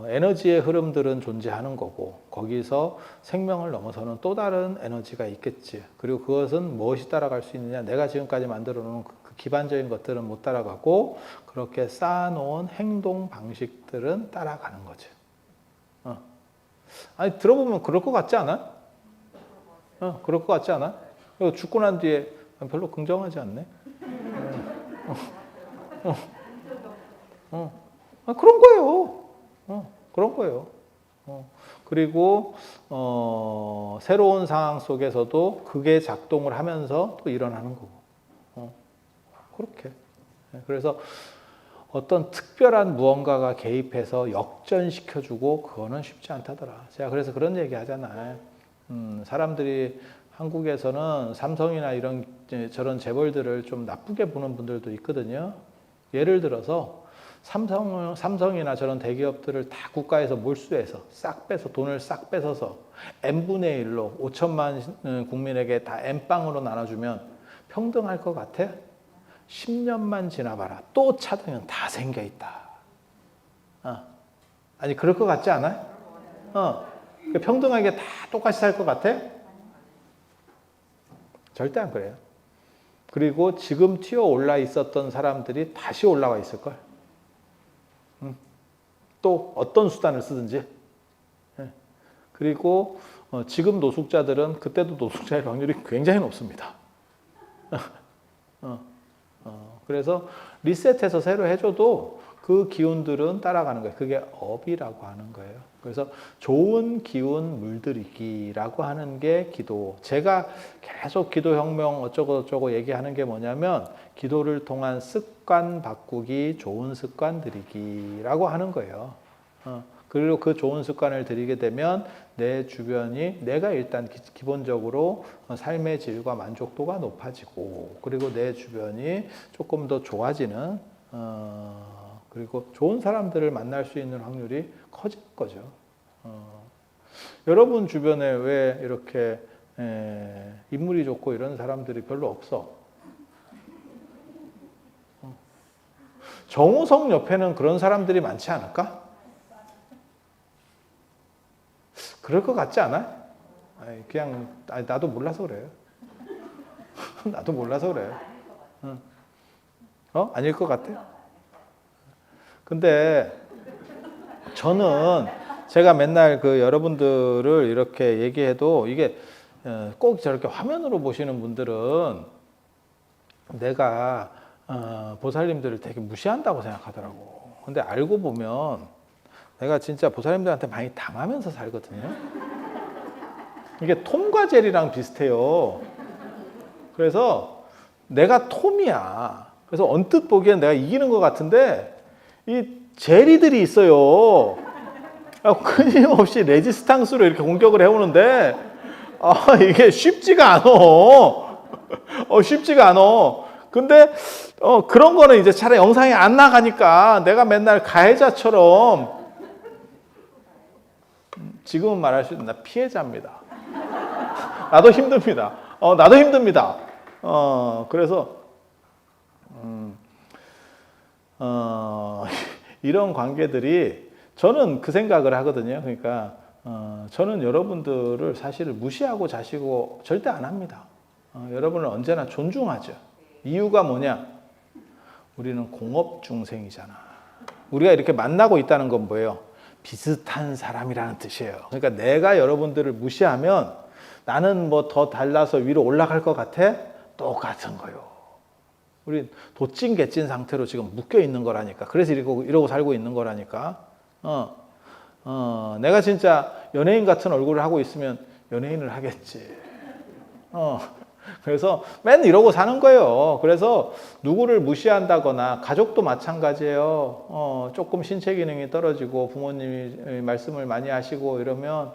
Speaker 1: 에너지의 흐름들은 존재하는 거고 거기서 생명을 넘어서는 또 다른 에너지가 있겠지. 그리고 그것은 무엇이 따라갈 수 있느냐. 내가 지금까지 만들어 놓은 그 기반적인 것들은 못 따라가고 그렇게 쌓아놓은 행동 방식들은 따라가는 거지. 아니 들어보면 그럴 것 같지 않아? 그럴 것 같지 않아? 죽고 난 뒤에 별로 긍정하지 않네. 그런 거예요. 그런 거예요. 그리고 새로운 상황 속에서도 그게 작동을 하면서 또 일어나는 거고. 그렇게. 그래서 어떤 특별한 무언가가 개입해서 역전시켜주고 그거는 쉽지 않다더라. 제가 그래서 그런 얘기 하잖아요. 사람들이 한국에서는 삼성이나 이런 저런 재벌들을 좀 나쁘게 보는 분들도 있거든요. 예를 들어서 삼성이나 저런 대기업들을 다 국가에서 몰수해서 싹 빼서 돈을 싹 뺏어서 n분의 1로 5천만 국민에게 다 n빵으로 나눠주면 평등할 것 같아? 10년만 지나봐라. 또 찾으면 다 생겨있다. 아니 그럴 것 같지 않아요? 평등하게 다 똑같이 살 것 같아? 절대 안 그래요. 그리고 지금 튀어 올라 있었던 사람들이 다시 올라와 있을걸. 또 어떤 수단을 쓰든지. 그리고 지금 노숙자들은 그때도 노숙자일 확률이 굉장히 높습니다. 그래서 리셋해서 새로 해줘도 그 기운들은 따라가는 거예요. 그게 업이라고 하는 거예요. 그래서 좋은 기운 물들이기라고 하는 게 기도. 제가 계속 기도혁명 어쩌고 얘기하는 게 뭐냐면 기도를 통한 습관 바꾸기, 좋은 습관 들이기라고 하는 거예요. 그리고 그 좋은 습관을 들이게 되면 내 주변이 내가 일단 기본적으로 삶의 질과 만족도가 높아지고 그리고 내 주변이 조금 더 좋아지는 그리고 좋은 사람들을 만날 수 있는 확률이 커질 거죠. 여러분 주변에 왜 이렇게 인물이 좋고 이런 사람들이 별로 없어? 정우성 옆에는 그런 사람들이 많지 않을까? 그럴 것 같지 않아? 그냥 나도 몰라서 그래요. 나도 몰라서 그래요. 아닐 것 같아? 근데 저는 제가 맨날 그 여러분들을 이렇게 얘기해도 이게 꼭 저렇게 화면으로 보시는 분들은 내가 보살님들을 되게 무시한다고 생각하더라고. 근데 알고 보면 내가 진짜 보살님들한테 많이 당하면서 살거든요. 이게 톰과 제리랑 비슷해요. 그래서 내가 톰이야. 그래서 언뜻 보기엔 내가 이기는 것 같은데 이 제리들이 있어요. 끊임없이 레지스탕스로 이렇게 공격을 해오는데 이게 쉽지가 않아. 쉽지가 않아. 근데 그런 거는 이제 차라리 영상이 안 나가니까 내가 맨날 가해자처럼 지금은 말할 수 있는 나 피해자입니다. 나도 힘듭니다. 나도 힘듭니다. 그래서 이런 관계들이 저는 그 생각을 하거든요. 그러니까 저는 여러분들을 사실은 무시하고 자시고 절대 안 합니다. 여러분을 언제나 존중하죠. 이유가 뭐냐? 우리는 공업 중생이잖아. 우리가 이렇게 만나고 있다는 건 뭐예요? 비슷한 사람이라는 뜻이에요. 그러니까 내가 여러분들을 무시하면 나는 뭐 더 달라서 위로 올라갈 것 같아? 똑같은 거요. 우리 도찐 개찐 상태로 지금 묶여 있는 거라니까. 그래서 이러고 살고 있는 거라니까. 내가 진짜 연예인 같은 얼굴을 하고 있으면 연예인을 하겠지. 그래서 맨 이러고 사는 거예요. 그래서 누구를 무시한다거나 가족도 마찬가지예요. 조금 신체 기능이 떨어지고 부모님이 말씀을 많이 하시고 이러면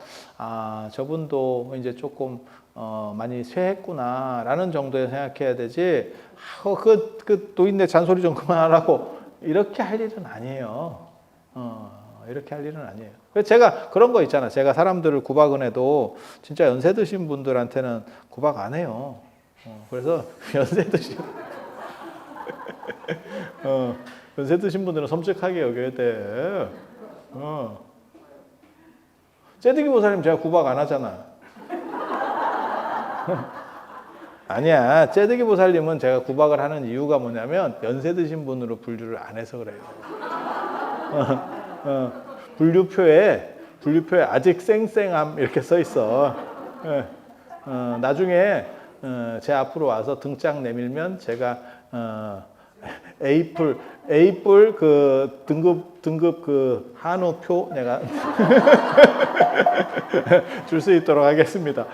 Speaker 1: 저분도 이제 조금 많이 쇠했구나라는 정도에 생각해야 되지. 그 노인네 잔소리 좀 그만하라고 이렇게 할 일은 아니에요. 이렇게 할 일은 아니에요. 그래서 제가 그런 거 있잖아. 제가 사람들을 구박은 해도 진짜 연세 드신 분들한테는 구박 안 해요. 그래서 연세 드신 연세 드신 분들은 섬뜩하게 여겨야 돼. 째드기 보살님 제가 구박 안 하잖아. 아니야. 째드기 보살님은 제가 구박을 하는 이유가 뭐냐면 연세 드신 분으로 분류를 안 해서 그래요. 분류표에 아직 쌩쌩함 이렇게 써 있어. 나중에 제 앞으로 와서 등짝 내밀면 제가 에이플 그 등급 그 한우표 내가 줄 수 있도록 하겠습니다.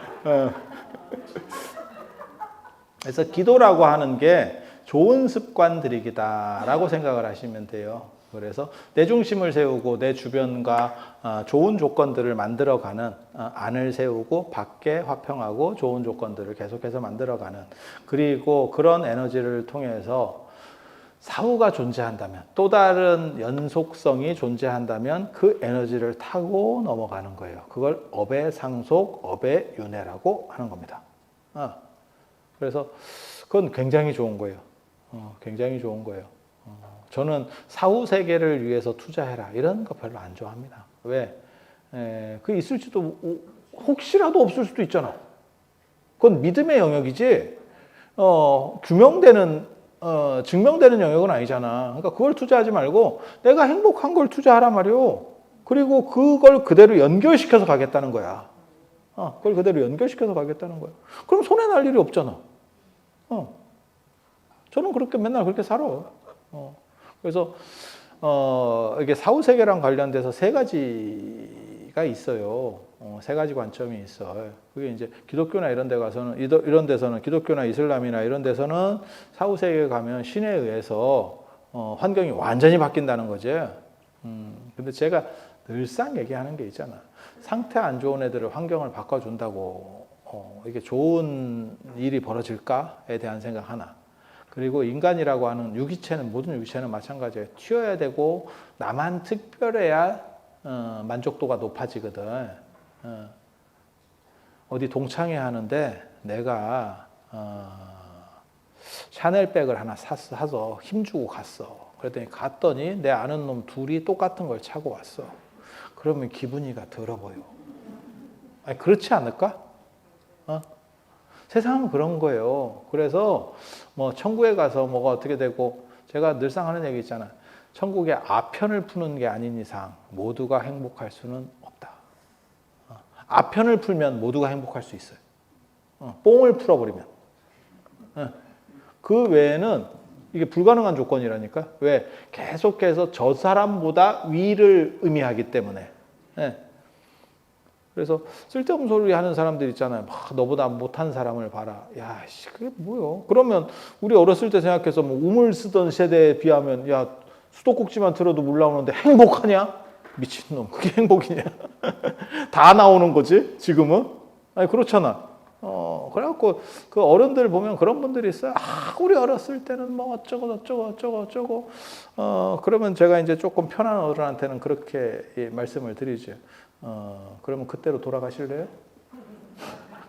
Speaker 1: 그래서 기도라고 하는 게 좋은 습관들이다라고 생각을 하시면 돼요. 그래서 내 중심을 세우고 내 주변과 좋은 조건들을 만들어가는 안을 세우고 밖에 화평하고 좋은 조건들을 계속해서 만들어가는, 그리고 그런 에너지를 통해서 사후가 존재한다면, 또 다른 연속성이 존재한다면 그 에너지를 타고 넘어가는 거예요. 그걸 업의 상속, 업의 윤회라고 하는 겁니다. 그래서 그건 굉장히 좋은 거예요. 굉장히 좋은 거예요. 저는 사후 세계를 위해서 투자해라 이런 거 별로 안 좋아합니다. 왜? 그 있을지도 혹시라도 없을 수도 있잖아. 그건 믿음의 영역이지 규명되는 증명되는 영역은 아니잖아. 그러니까 그걸 투자하지 말고 내가 행복한 걸 투자하란 말이요. 그리고 그걸 그대로 연결시켜서 가겠다는 거야. 그걸 그대로 연결시켜서 가겠다는 거야. 그럼 손해 날 일이 없잖아. 저는 그렇게 맨날 그렇게 살아. 그래서 이게 사후 세계랑 관련돼서 세 가지가 있어요. 세 가지 관점이 있어요. 그게 이제 기독교나 이런 데 가서는 이런 데서는 기독교나 이슬람이나 이런 데서는 사후 세계에 가면 신에 의해서 환경이 완전히 바뀐다는 거지. 근데 제가 늘상 얘기하는 게 있잖아. 상태 안 좋은 애들을 환경을 바꿔준다고 이게 좋은 일이 벌어질까에 대한 생각 하나. 그리고 인간이라고 하는 유기체는, 모든 유기체는 마찬가지예요. 튀어야 되고 나만 특별해야 만족도가 높아지거든. 어디 동창회 하는데 내가 샤넬백을 하나 사서 힘주고 갔어. 그랬더니 갔더니 내 아는 놈 둘이 똑같은 걸 차고 왔어. 그러면 기분이가 들어 보여. 아니, 그렇지 않을까? 세상은 그런 거예요. 그래서 뭐 천국에 가서 뭐가 어떻게 되고, 제가 늘상 하는 얘기 있잖아. 천국의 아편을 푸는 게 아닌 이상 모두가 행복할 수는 없다. 아편을 풀면 모두가 행복할 수 있어요. 뽕을 풀어버리면. 그 외에는 이게 불가능한 조건이라니까. 왜? 계속해서 저 사람보다 위를 의미하기 때문에. 그래서 쓸데없는 소리 하는 사람들 있잖아요. 막 너보다 못한 사람을 봐라. 야, 씨, 그게 뭐요? 그러면 우리 어렸을 때 생각해서 뭐 우물 쓰던 세대에 비하면 야, 수도꼭지만 들어도 물 나오는데 행복하냐? 미친놈. 그게 행복이냐? 다 나오는 거지, 지금은? 아니, 그렇잖아. 그래갖고 그 어른들 보면 그런 분들이 있어요. 아, 우리 어렸을 때는 뭐 어쩌고. 그러면 제가 이제 조금 편한 어른한테는 그렇게 말씀을 드리죠. 그러면 그때로 돌아가실래요?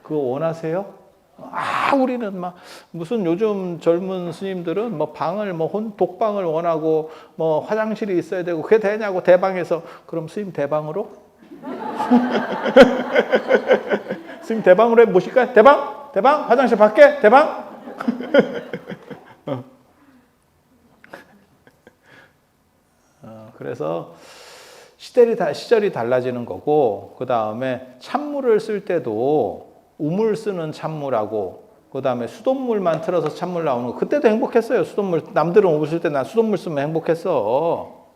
Speaker 1: 그거 원하세요? 아, 우리는 막 무슨 요즘 젊은 스님들은 뭐 방을 뭐 독방을 원하고 뭐 화장실이 있어야 되고 그게 되냐고 대방에서 그럼 스님 대방으로? 스님 대방으로 해 모실까요? 대방? 대방? 화장실 밖에? 대방? 그래서 시절이 달라지는 거고, 그 다음에 찬물을 쓸 때도 우물 쓰는 찬물하고, 그 다음에 수돗물만 틀어서 찬물 나오는 거. 그때도 행복했어요. 수돗물. 남들은 우물 쓸 때 난 수돗물 쓰면 행복했어.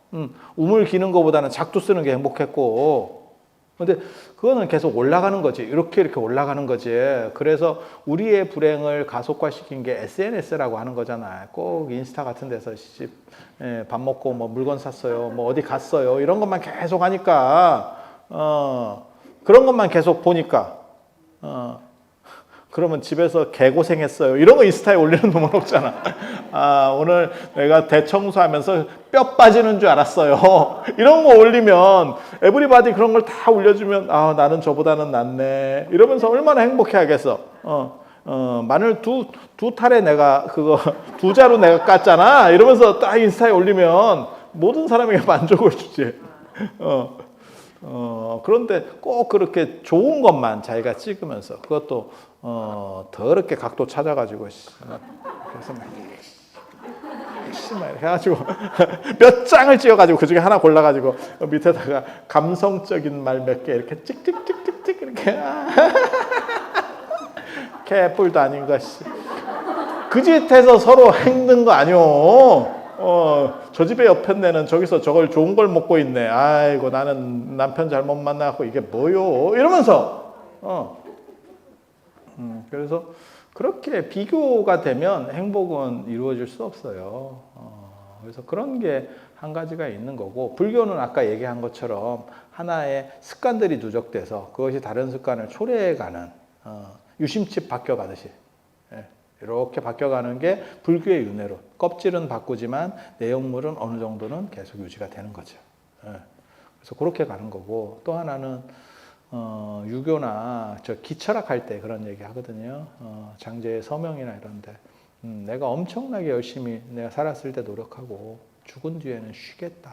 Speaker 1: 우물 기는 거보다는 작두 쓰는 게 행복했고. 근데 그거는 계속 올라가는 거지. 이렇게 올라가는 거지. 그래서 우리의 불행을 가속화시킨 게 SNS라고 하는 거잖아요. 꼭 인스타 같은 데서 밥 먹고 뭐 물건 샀어요. 뭐 어디 갔어요. 이런 것만 계속 하니까, 그런 것만 계속 보니까, 그러면 집에서 개고생했어요. 이런 거 인스타에 올리는 놈은 없잖아. 아, 오늘 내가 대청소하면서 뼈 빠지는 줄 알았어요. 이런 거 올리면 에브리바디 그런 걸 다 올려주면 아, 나는 저보다는 낫네. 이러면서 얼마나 행복해 하겠어. 마늘 두 탈에 내가 그거 두 자루 내가 깠잖아. 이러면서 딱 인스타에 올리면 모든 사람에게 만족을 주지. 그런데 꼭 그렇게 좋은 것만 자기가 찍으면서 그것도 더럽게 각도 찾아가지고 그래서 막 해가지고 몇 장을 찍어가지고 그 중에 하나 골라가지고 밑에다가 감성적인 말 몇 개 이렇게 찍찍찍찍찍 이렇게 개뿔도 아닌 것이 그 짓해서 서로 힘든 거 아니오. 저 집에 옆에 내는 저기서 저걸 좋은 걸 먹고 있네. 아이고 나는 남편 잘못 만나고 이게 뭐요? 이러면서 그래서 그렇게 비교가 되면 행복은 이루어질 수 없어요. 그래서 그런 게 한 가지가 있는 거고, 불교는 아까 얘기한 것처럼 하나의 습관들이 누적돼서 그것이 다른 습관을 초래해가는 유심칩 바뀌어가듯이 이렇게 바뀌어가는 게 불교의 윤회론. 껍질은 바꾸지만 내용물은 어느 정도는 계속 유지가 되는 거죠. 그래서 그렇게 가는 거고, 또 하나는 유교나 저 기철학 할 때 그런 얘기 하거든요. 장제의 서명이나 이런데 내가 엄청나게 열심히 내가 살았을 때 노력하고 죽은 뒤에는 쉬겠다.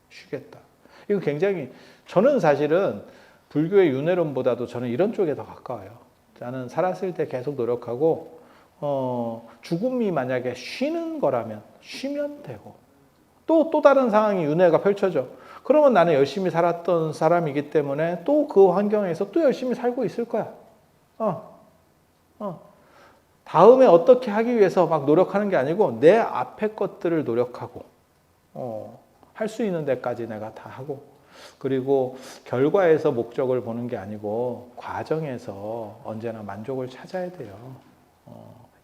Speaker 1: 쉬겠다. 이거 굉장히 저는 사실은 불교의 윤회론보다도 저는 이런 쪽에 더 가까워요. 나는 살았을 때 계속 노력하고 죽음이 만약에 쉬는 거라면 쉬면 되고 또 다른 상황이 윤회가 펼쳐져. 그러면 나는 열심히 살았던 사람이기 때문에 또 그 환경에서 또 열심히 살고 있을 거야. 다음에 어떻게 하기 위해서 막 노력하는 게 아니고 내 앞에 것들을 노력하고 할 수 있는 데까지 내가 다 하고, 그리고 결과에서 목적을 보는 게 아니고 과정에서 언제나 만족을 찾아야 돼요.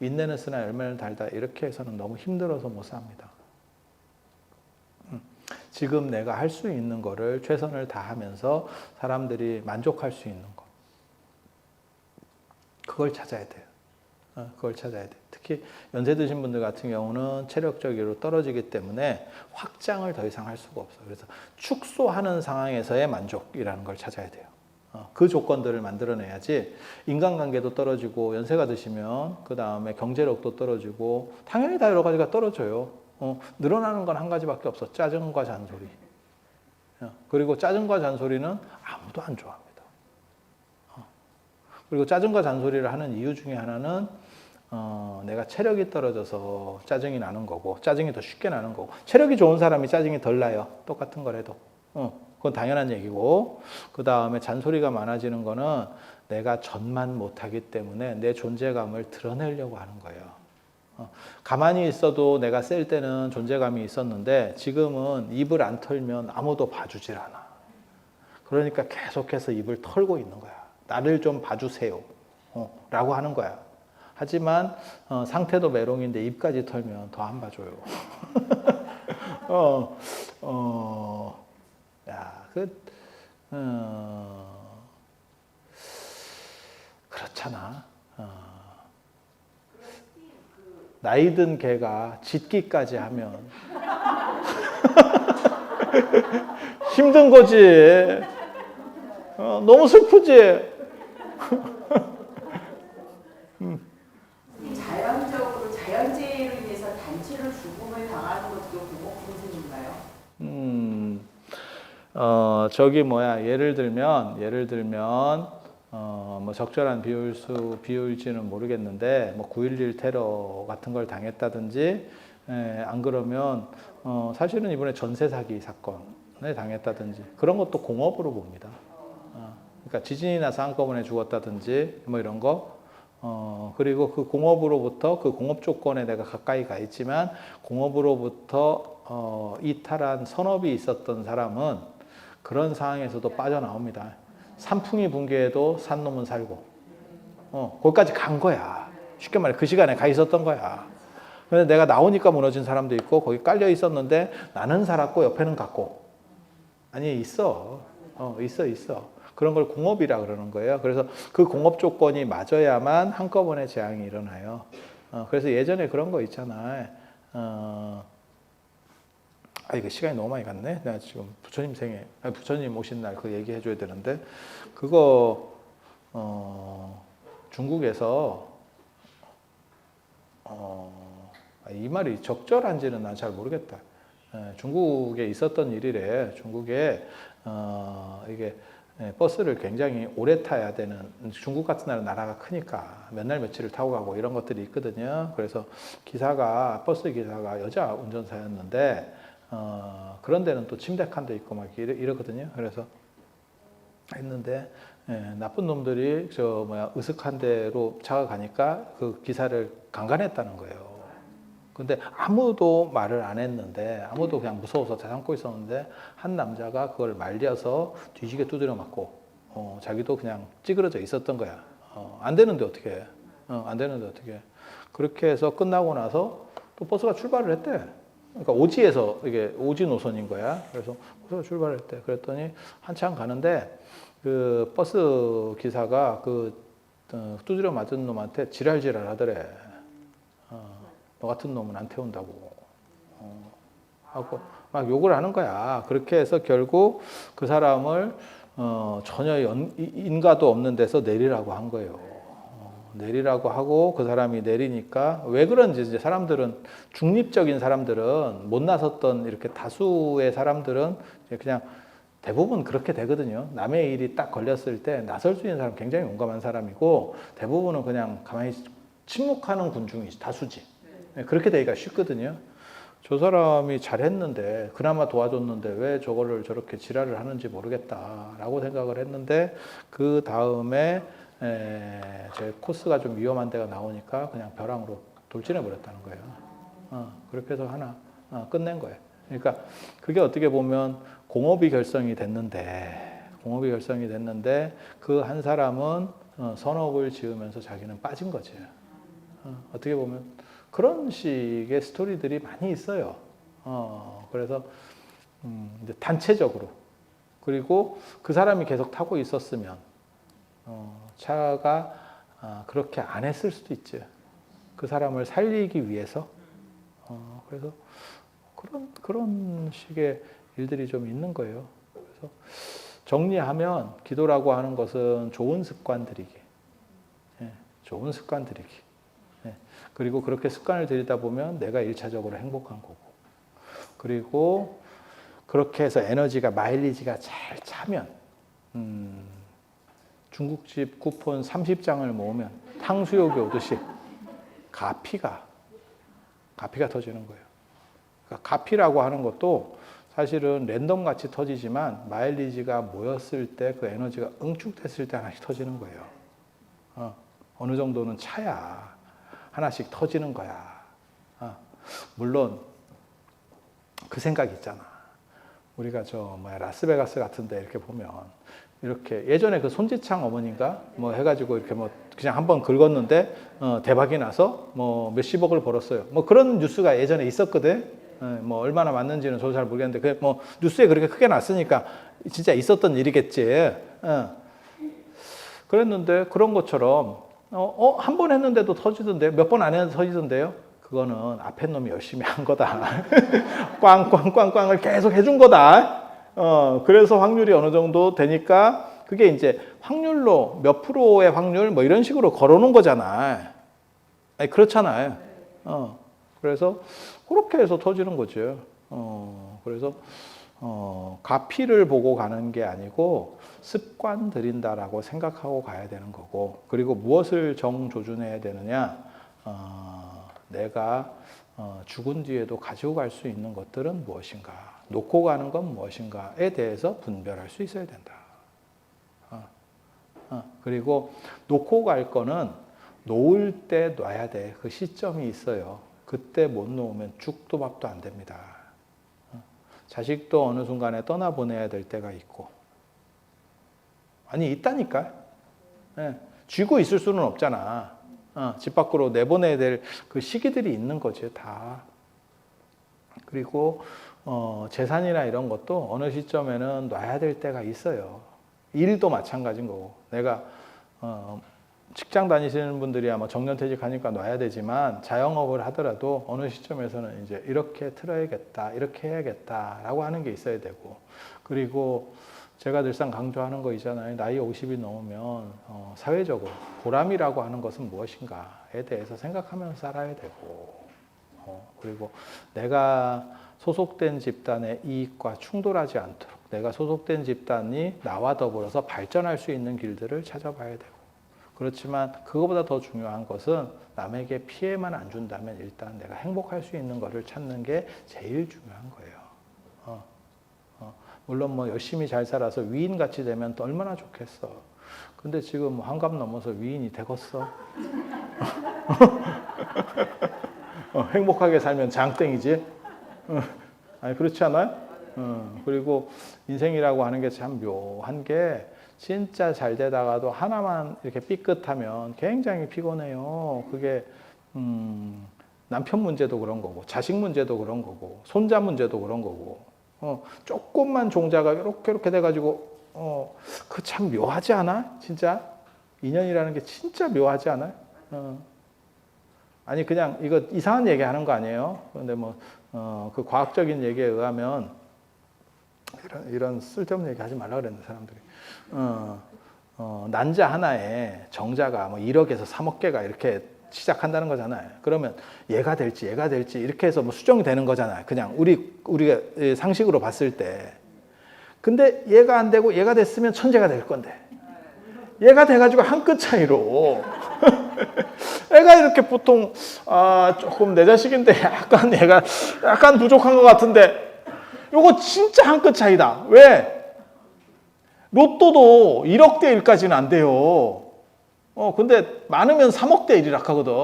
Speaker 1: 인내는 쓰나 열매는 달다 이렇게 해서는 너무 힘들어서 못 삽니다. 지금 내가 할 수 있는 거를 최선을 다하면서 사람들이 만족할 수 있는 거, 그걸 찾아야 돼요. 그걸 찾아야 돼. 특히 연세 드신 분들 같은 경우는 체력적으로 떨어지기 때문에 확장을 더 이상 할 수가 없어요. 그래서 축소하는 상황에서의 만족이라는 걸 찾아야 돼요. 그 조건들을 만들어내야지. 인간관계도 떨어지고 연세가 드시면 그 다음에 경제력도 떨어지고 당연히 다 여러 가지가 떨어져요. 늘어나는 건 한 가지밖에 없어. 짜증과 잔소리. 그리고 짜증과 잔소리는 아무도 안 좋아합니다. 그리고 짜증과 잔소리를 하는 이유 중에 하나는 내가 체력이 떨어져서 짜증이 나는 거고, 짜증이 더 쉽게 나는 거고, 체력이 좋은 사람이 짜증이 덜 나요. 똑같은 거라도. 그건 당연한 얘기고, 그 다음에 잔소리가 많아지는 거는 내가 전만 못하기 때문에 내 존재감을 드러내려고 하는 거예요. 가만히 있어도 내가 셀 때는 존재감이 있었는데 지금은 입을 안 털면 아무도 봐주질 않아. 그러니까 계속해서 입을 털고 있는 거야. 나를 좀 봐주세요. 라고 하는 거야. 하지만 상태도 메롱인데 입까지 털면 더 안 봐줘요. 야, 그렇잖아. 나이 든 개가 짖기까지 하면 힘든 거지. 너무 슬프지.
Speaker 2: 자연적으로 자연재해로 인해서 단체로 죽음을 당하는 것도 공업분진인가요?
Speaker 1: 저기 뭐야 예를 들면 뭐 적절한 비율지는 모르겠는데 뭐 9.11 테러 같은 걸 당했다든지 안 그러면 사실은 이번에 전세 사기 사건에 당했다든지 그런 것도 공업으로 봅니다. 그러니까 지진이 나서 한꺼번에 죽었다든지 뭐 이런 거. 그리고 그 공업으로부터 그 공업 조건에 내가 가까이 가 있지만 공업으로부터 이탈한 선업이 있었던 사람은 그런 상황에서도 빠져나옵니다. 산풍이 붕괴해도 산 놈은 살고, 거기까지 간 거야. 쉽게 말해 그 시간에 가 있었던 거야. 근데 내가 나오니까 무너진 사람도 있고 거기 깔려 있었는데 나는 살았고 옆에는 갔고. 아니 있어. 있어. 그런 걸 공업이라 그러는 거예요. 그래서 그 공업 조건이 맞아야만 한꺼번에 재앙이 일어나요. 그래서 예전에 그런 거 있잖아. 이거 시간이 너무 많이 갔네. 내가 지금 부처님 오신 날 그 얘기 해줘야 되는데, 그거, 중국에서, 이 말이 적절한지는 난 잘 모르겠다. 중국에 있었던 일이래. 중국에, 이게, 버스를 굉장히 오래 타야 되는, 중국 같은 나라가 크니까 몇 날 며칠을 타고 가고 이런 것들이 있거든요. 그래서 버스 기사가 여자 운전사였는데, 그런 데는 또 침대 칸도 있고 막 이러거든요. 그래서 했는데, 나쁜 놈들이 으슥한 데로 차가 가니까 그 기사를 강간했다는 거예요. 근데 아무도 말을 안 했는데, 아무도 그냥 무서워서 다 참고 있었는데, 한 남자가 그걸 말려서 뒤지게 두드려 맞고, 자기도 그냥 찌그러져 있었던 거야. 안 되는데 어떻게 해? 안 되는데 어떻게 해? 그렇게 해서 끝나고 나서 또 버스가 출발을 했대. 그러니까 오지에서, 이게 오지 노선인 거야. 그래서 버스가 출발을 했대. 그랬더니 한참 가는데, 그 버스 기사가 두드려 맞은 놈한테 지랄지랄 하더래. 너 같은 놈은 안 태운다고. 하고 막 욕을 하는 거야. 그렇게 해서 결국 그 사람을 전혀 인가도 없는 데서 내리라고 한 거예요. 내리라고 하고 그 사람이 내리니까 왜 그런지 이제 중립적인 사람들은 못 나섰던 이렇게 다수의 사람들은 그냥 대부분 그렇게 되거든요. 남의 일이 딱 걸렸을 때 나설 수 있는 사람 굉장히 용감한 사람이고 대부분은 그냥 가만히 침묵하는 군중이 다수지. 그렇게 되기가 쉽거든요. 저 사람이 잘했는데 그나마 도와줬는데 왜 저거를 저렇게 지랄을 하는지 모르겠다라고 생각을 했는데 그 다음에 제 코스가 좀 위험한 데가 나오니까 그냥 벼랑으로 돌진해 버렸다는 거예요. 그렇게 해서 하나 끝낸 거예요. 그러니까 그게 어떻게 보면 공업이 결성이 됐는데 그 한 사람은 선업을 지으면서 자기는 빠진 거지. 어떻게 보면 그런 식의 스토리들이 많이 있어요. 그래서 이제 단체적으로 그리고 그 사람이 계속 타고 있었으면 차가 그렇게 안 했을 수도 있죠. 그 사람을 살리기 위해서. 그래서 그런 식의 일들이 좀 있는 거예요. 그래서 정리하면 기도라고 하는 것은 좋은 습관들이기. 좋은 습관들이기. 그리고 그렇게 습관을 들이다 보면 내가 1차적으로 행복한 거고. 그리고 그렇게 해서 마일리지가 잘 차면, 중국집 쿠폰 30장을 모으면 탕수육이 오듯이 가피가 터지는 거예요. 그러니까 가피라고 하는 것도 사실은 랜덤 같이 터지지만 마일리지가 모였을 때 그 에너지가 응축됐을 때 하나씩 터지는 거예요. 어느 정도는 차야. 하나씩 터지는 거야. 물론 그 생각 있잖아. 우리가 라스베가스 같은데 이렇게 보면 이렇게 예전에 그 손지창 어머니인가 뭐 해가지고 이렇게 뭐 그냥 한번 긁었는데 대박이 나서 뭐 몇십억을 벌었어요. 뭐 그런 뉴스가 예전에 있었거든. 뭐 얼마나 맞는지는 저도 잘 모르겠는데 그 뭐 뉴스에 그렇게 크게 났으니까 진짜 있었던 일이겠지. 그랬는데 그런 것처럼 한 번 했는데도 터지던데 몇 번 안 했는데 터지던데요. 그거는 앞에 놈이 열심히 한 거다. 꽝꽝꽝꽝을 계속 해준 거다. 그래서 확률이 어느 정도 되니까 그게 이제 확률로 몇 프로의 확률 뭐 이런 식으로 걸어놓은 거잖아. 아니, 그렇잖아요. 그래서 그렇게 해서 터지는 거죠. 그래서 가피를 보고 가는 게 아니고 습관 들인다라고 생각하고 가야 되는 거고, 그리고 무엇을 정조준해야 되느냐? 내가 죽은 뒤에도 가지고 갈 수 있는 것들은 무엇인가, 놓고 가는 건 무엇인가에 대해서 분별할 수 있어야 된다. 그리고 놓고 갈 거는 놓을 때 놔야 돼. 그 시점이 있어요. 그때 못 놓으면 죽도 밥도 안 됩니다. 자식도 어느 순간에 떠나보내야 될 때가 있고, 아니 있다니까. 쥐고 있을 수는 없잖아. 집 밖으로 내보내야 될 그 시기들이 있는 거지 다. 그리고 재산이나 이런 것도 어느 시점에는 놔야 될 때가 있어요. 일도 마찬가지인 거고. 내가 직장 다니시는 분들이 아마 정년퇴직하니까 놔야 되지만 자영업을 하더라도 어느 시점에서는 이제 이렇게 틀어야겠다, 이렇게 해야겠다라고 하는 게 있어야 되고, 그리고 제가 늘상 강조하는 거 있잖아요. 나이 50이 넘으면 사회적으로 보람이라고 하는 것은 무엇인가에 대해서 생각하면서 살아야 되고, 그리고 내가 소속된 집단의 이익과 충돌하지 않도록 내가 소속된 집단이 나와 더불어서 발전할 수 있는 길들을 찾아봐야 되고, 그렇지만 그거보다 더 중요한 것은 남에게 피해만 안 준다면 일단 내가 행복할 수 있는 것을 찾는 게 제일 중요한 거예요. 물론 뭐 열심히 잘 살아서 위인같이 되면 또 얼마나 좋겠어. 근데 지금 환갑 넘어서 위인이 되겠어. 행복하게 살면 장땡이지. 아니 그렇지 않아요? 그리고 인생이라고 하는 게 참 묘한 게, 진짜 잘 되다가도 하나만 이렇게 삐끗하면 굉장히 피곤해요. 그게 남편 문제도 그런 거고, 자식 문제도 그런 거고, 손자 문제도 그런 거고. 조금만 종자가 이렇게 돼가지고 그 참 묘하지 않아? 진짜 인연이라는 게 진짜 묘하지 않아요? 아니 그냥 이거 이상한 얘기 하는 거 아니에요. 그런데 뭐 그 과학적인 얘기에 의하면 이런 쓸데없는 얘기 하지 말라 그랬는데 사람들이 난자 하나에 정자가 뭐 1억에서 3억 개가 이렇게 시작한다는 거잖아요. 그러면 얘가 될지 이렇게 해서 뭐 수정이 되는 거잖아요. 그냥 우리가 상식으로 봤을 때. 근데 얘가 안 되고 얘가 됐으면 천재가 될 건데, 얘가 돼가지고 한 끗 차이로 애가 이렇게 보통 조금 내 자식인데 약간 얘가 약간 부족한 것 같은데, 요거 진짜 한 끗 차이다. 왜? 로또도 1억대 1까지는 안 돼요. 근데 많으면 3억대 1이라 하거든.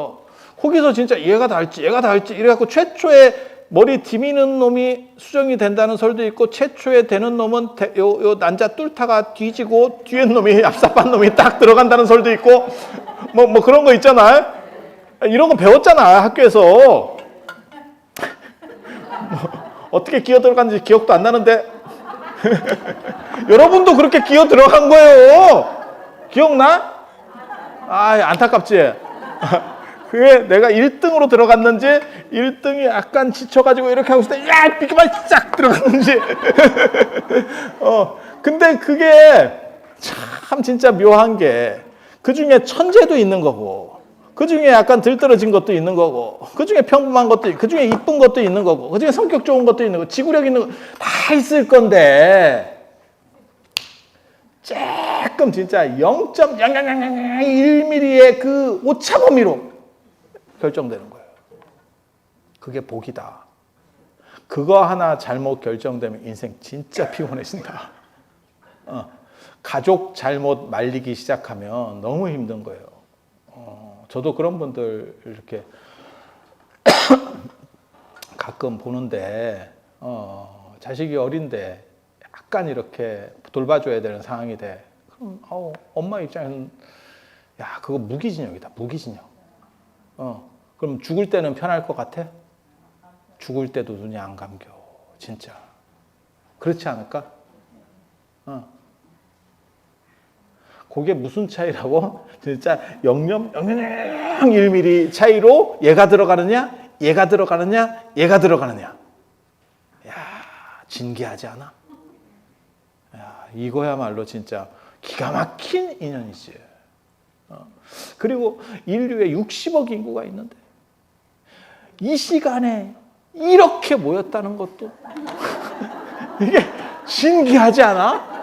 Speaker 1: 거기서 진짜 얘가 다 할지 이래갖고 최초에 머리 디미는 놈이 수정이 된다는 설도 있고, 최초에 되는 놈은 요 난자 뚫다가 뒤지고 뒤에 놈이 얍삽한 놈이 딱 들어간다는 설도 있고, 뭐 그런 거 있잖아요. 이런 거 배웠잖아 학교에서. 뭐 어떻게 기어 들어간지 기억도 안 나는데 여러분도 그렇게 기어 들어간 거예요. 기억나? 안타깝지? 그게 내가 1등으로 들어갔는지 1등이 약간 지쳐가지고 이렇게 하고 있을 때 야! 비켜봐! 싹 들어갔는지 근데 그게 참 진짜 묘한 게, 그 중에 천재도 있는 거고, 그 중에 약간 들떨어진 것도 있는 거고, 그 중에 평범한 것도 있고, 그 중에 이쁜 것도 있는 거고, 그 중에 성격 좋은 것도 있는 거고, 지구력 있는 거 다 있을 건데, 조금 진짜 0.001mm의 그 오차 범위로 결정되는 거예요. 그게 복이다. 그거 하나 잘못 결정되면 인생 진짜 피곤해진다. 가족 잘못 말리기 시작하면 너무 힘든 거예요. 저도 그런 분들 이렇게 가끔 보는데 자식이 어린데 약간 이렇게 돌봐줘야 되는 상황이 돼. 그럼 엄마 입장에서는 야 그거 무기징역이다. 무기징역. 그럼 죽을 때는 편할 것 같아? 죽을 때도 눈이 안 감겨. 진짜. 그렇지 않을까? 그게 무슨 차이라고? 진짜 0.001mm 차이로 얘가 들어가느냐? 얘가 들어가느냐? 얘가 들어가느냐? 야, 진기하지 않아? 야, 이거야말로 진짜 기가 막힌 인연이지. 그리고 인류에 60억 인구가 있는데 이 시간에 이렇게 모였다는 것도 이게 신기하지 않아?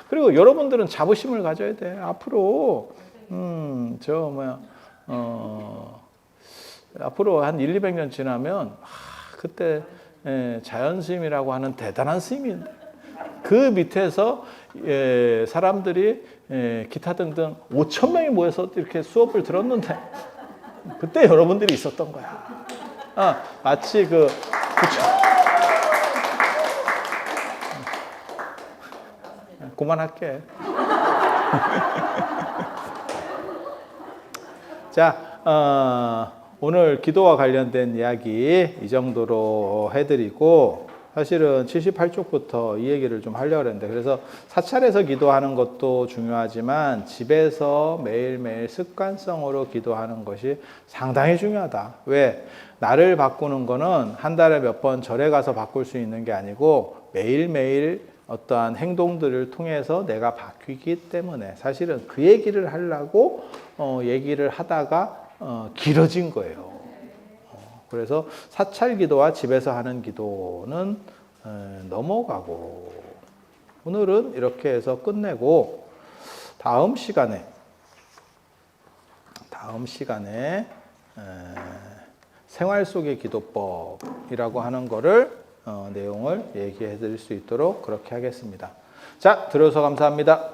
Speaker 1: 그리고 여러분들은 자부심을 가져야 돼. 앞으로 앞으로 한 1, 200년 지나면 그때 자연스님이라고 하는 대단한 스님이 그 밑에서 사람들이 기타 등등 5천 명이 모여서 이렇게 수업을 들었는데 그때 여러분들이 있었던 거야. 마치 그만할게. 자, 오늘 기도와 관련된 이야기 이 정도로 해드리고 사실은 78쪽부터 이 얘기를 좀 하려고 했는데 그래서 사찰에서 기도하는 것도 중요하지만 집에서 매일매일 습관성으로 기도하는 것이 상당히 중요하다. 왜? 나를 바꾸는 거는 한 달에 몇 번 절에 가서 바꿀 수 있는 게 아니고 매일매일 어떠한 행동들을 통해서 내가 바뀌기 때문에 사실은 그 얘기를 하려고 얘기를 하다가 길어진 거예요. 그래서 사찰 기도와 집에서 하는 기도는 넘어가고 오늘은 이렇게 해서 끝내고 다음 시간에 생활 속의 기도법이라고 하는 거를 내용을 얘기해 드릴 수 있도록 그렇게 하겠습니다. 자, 들어서 감사합니다.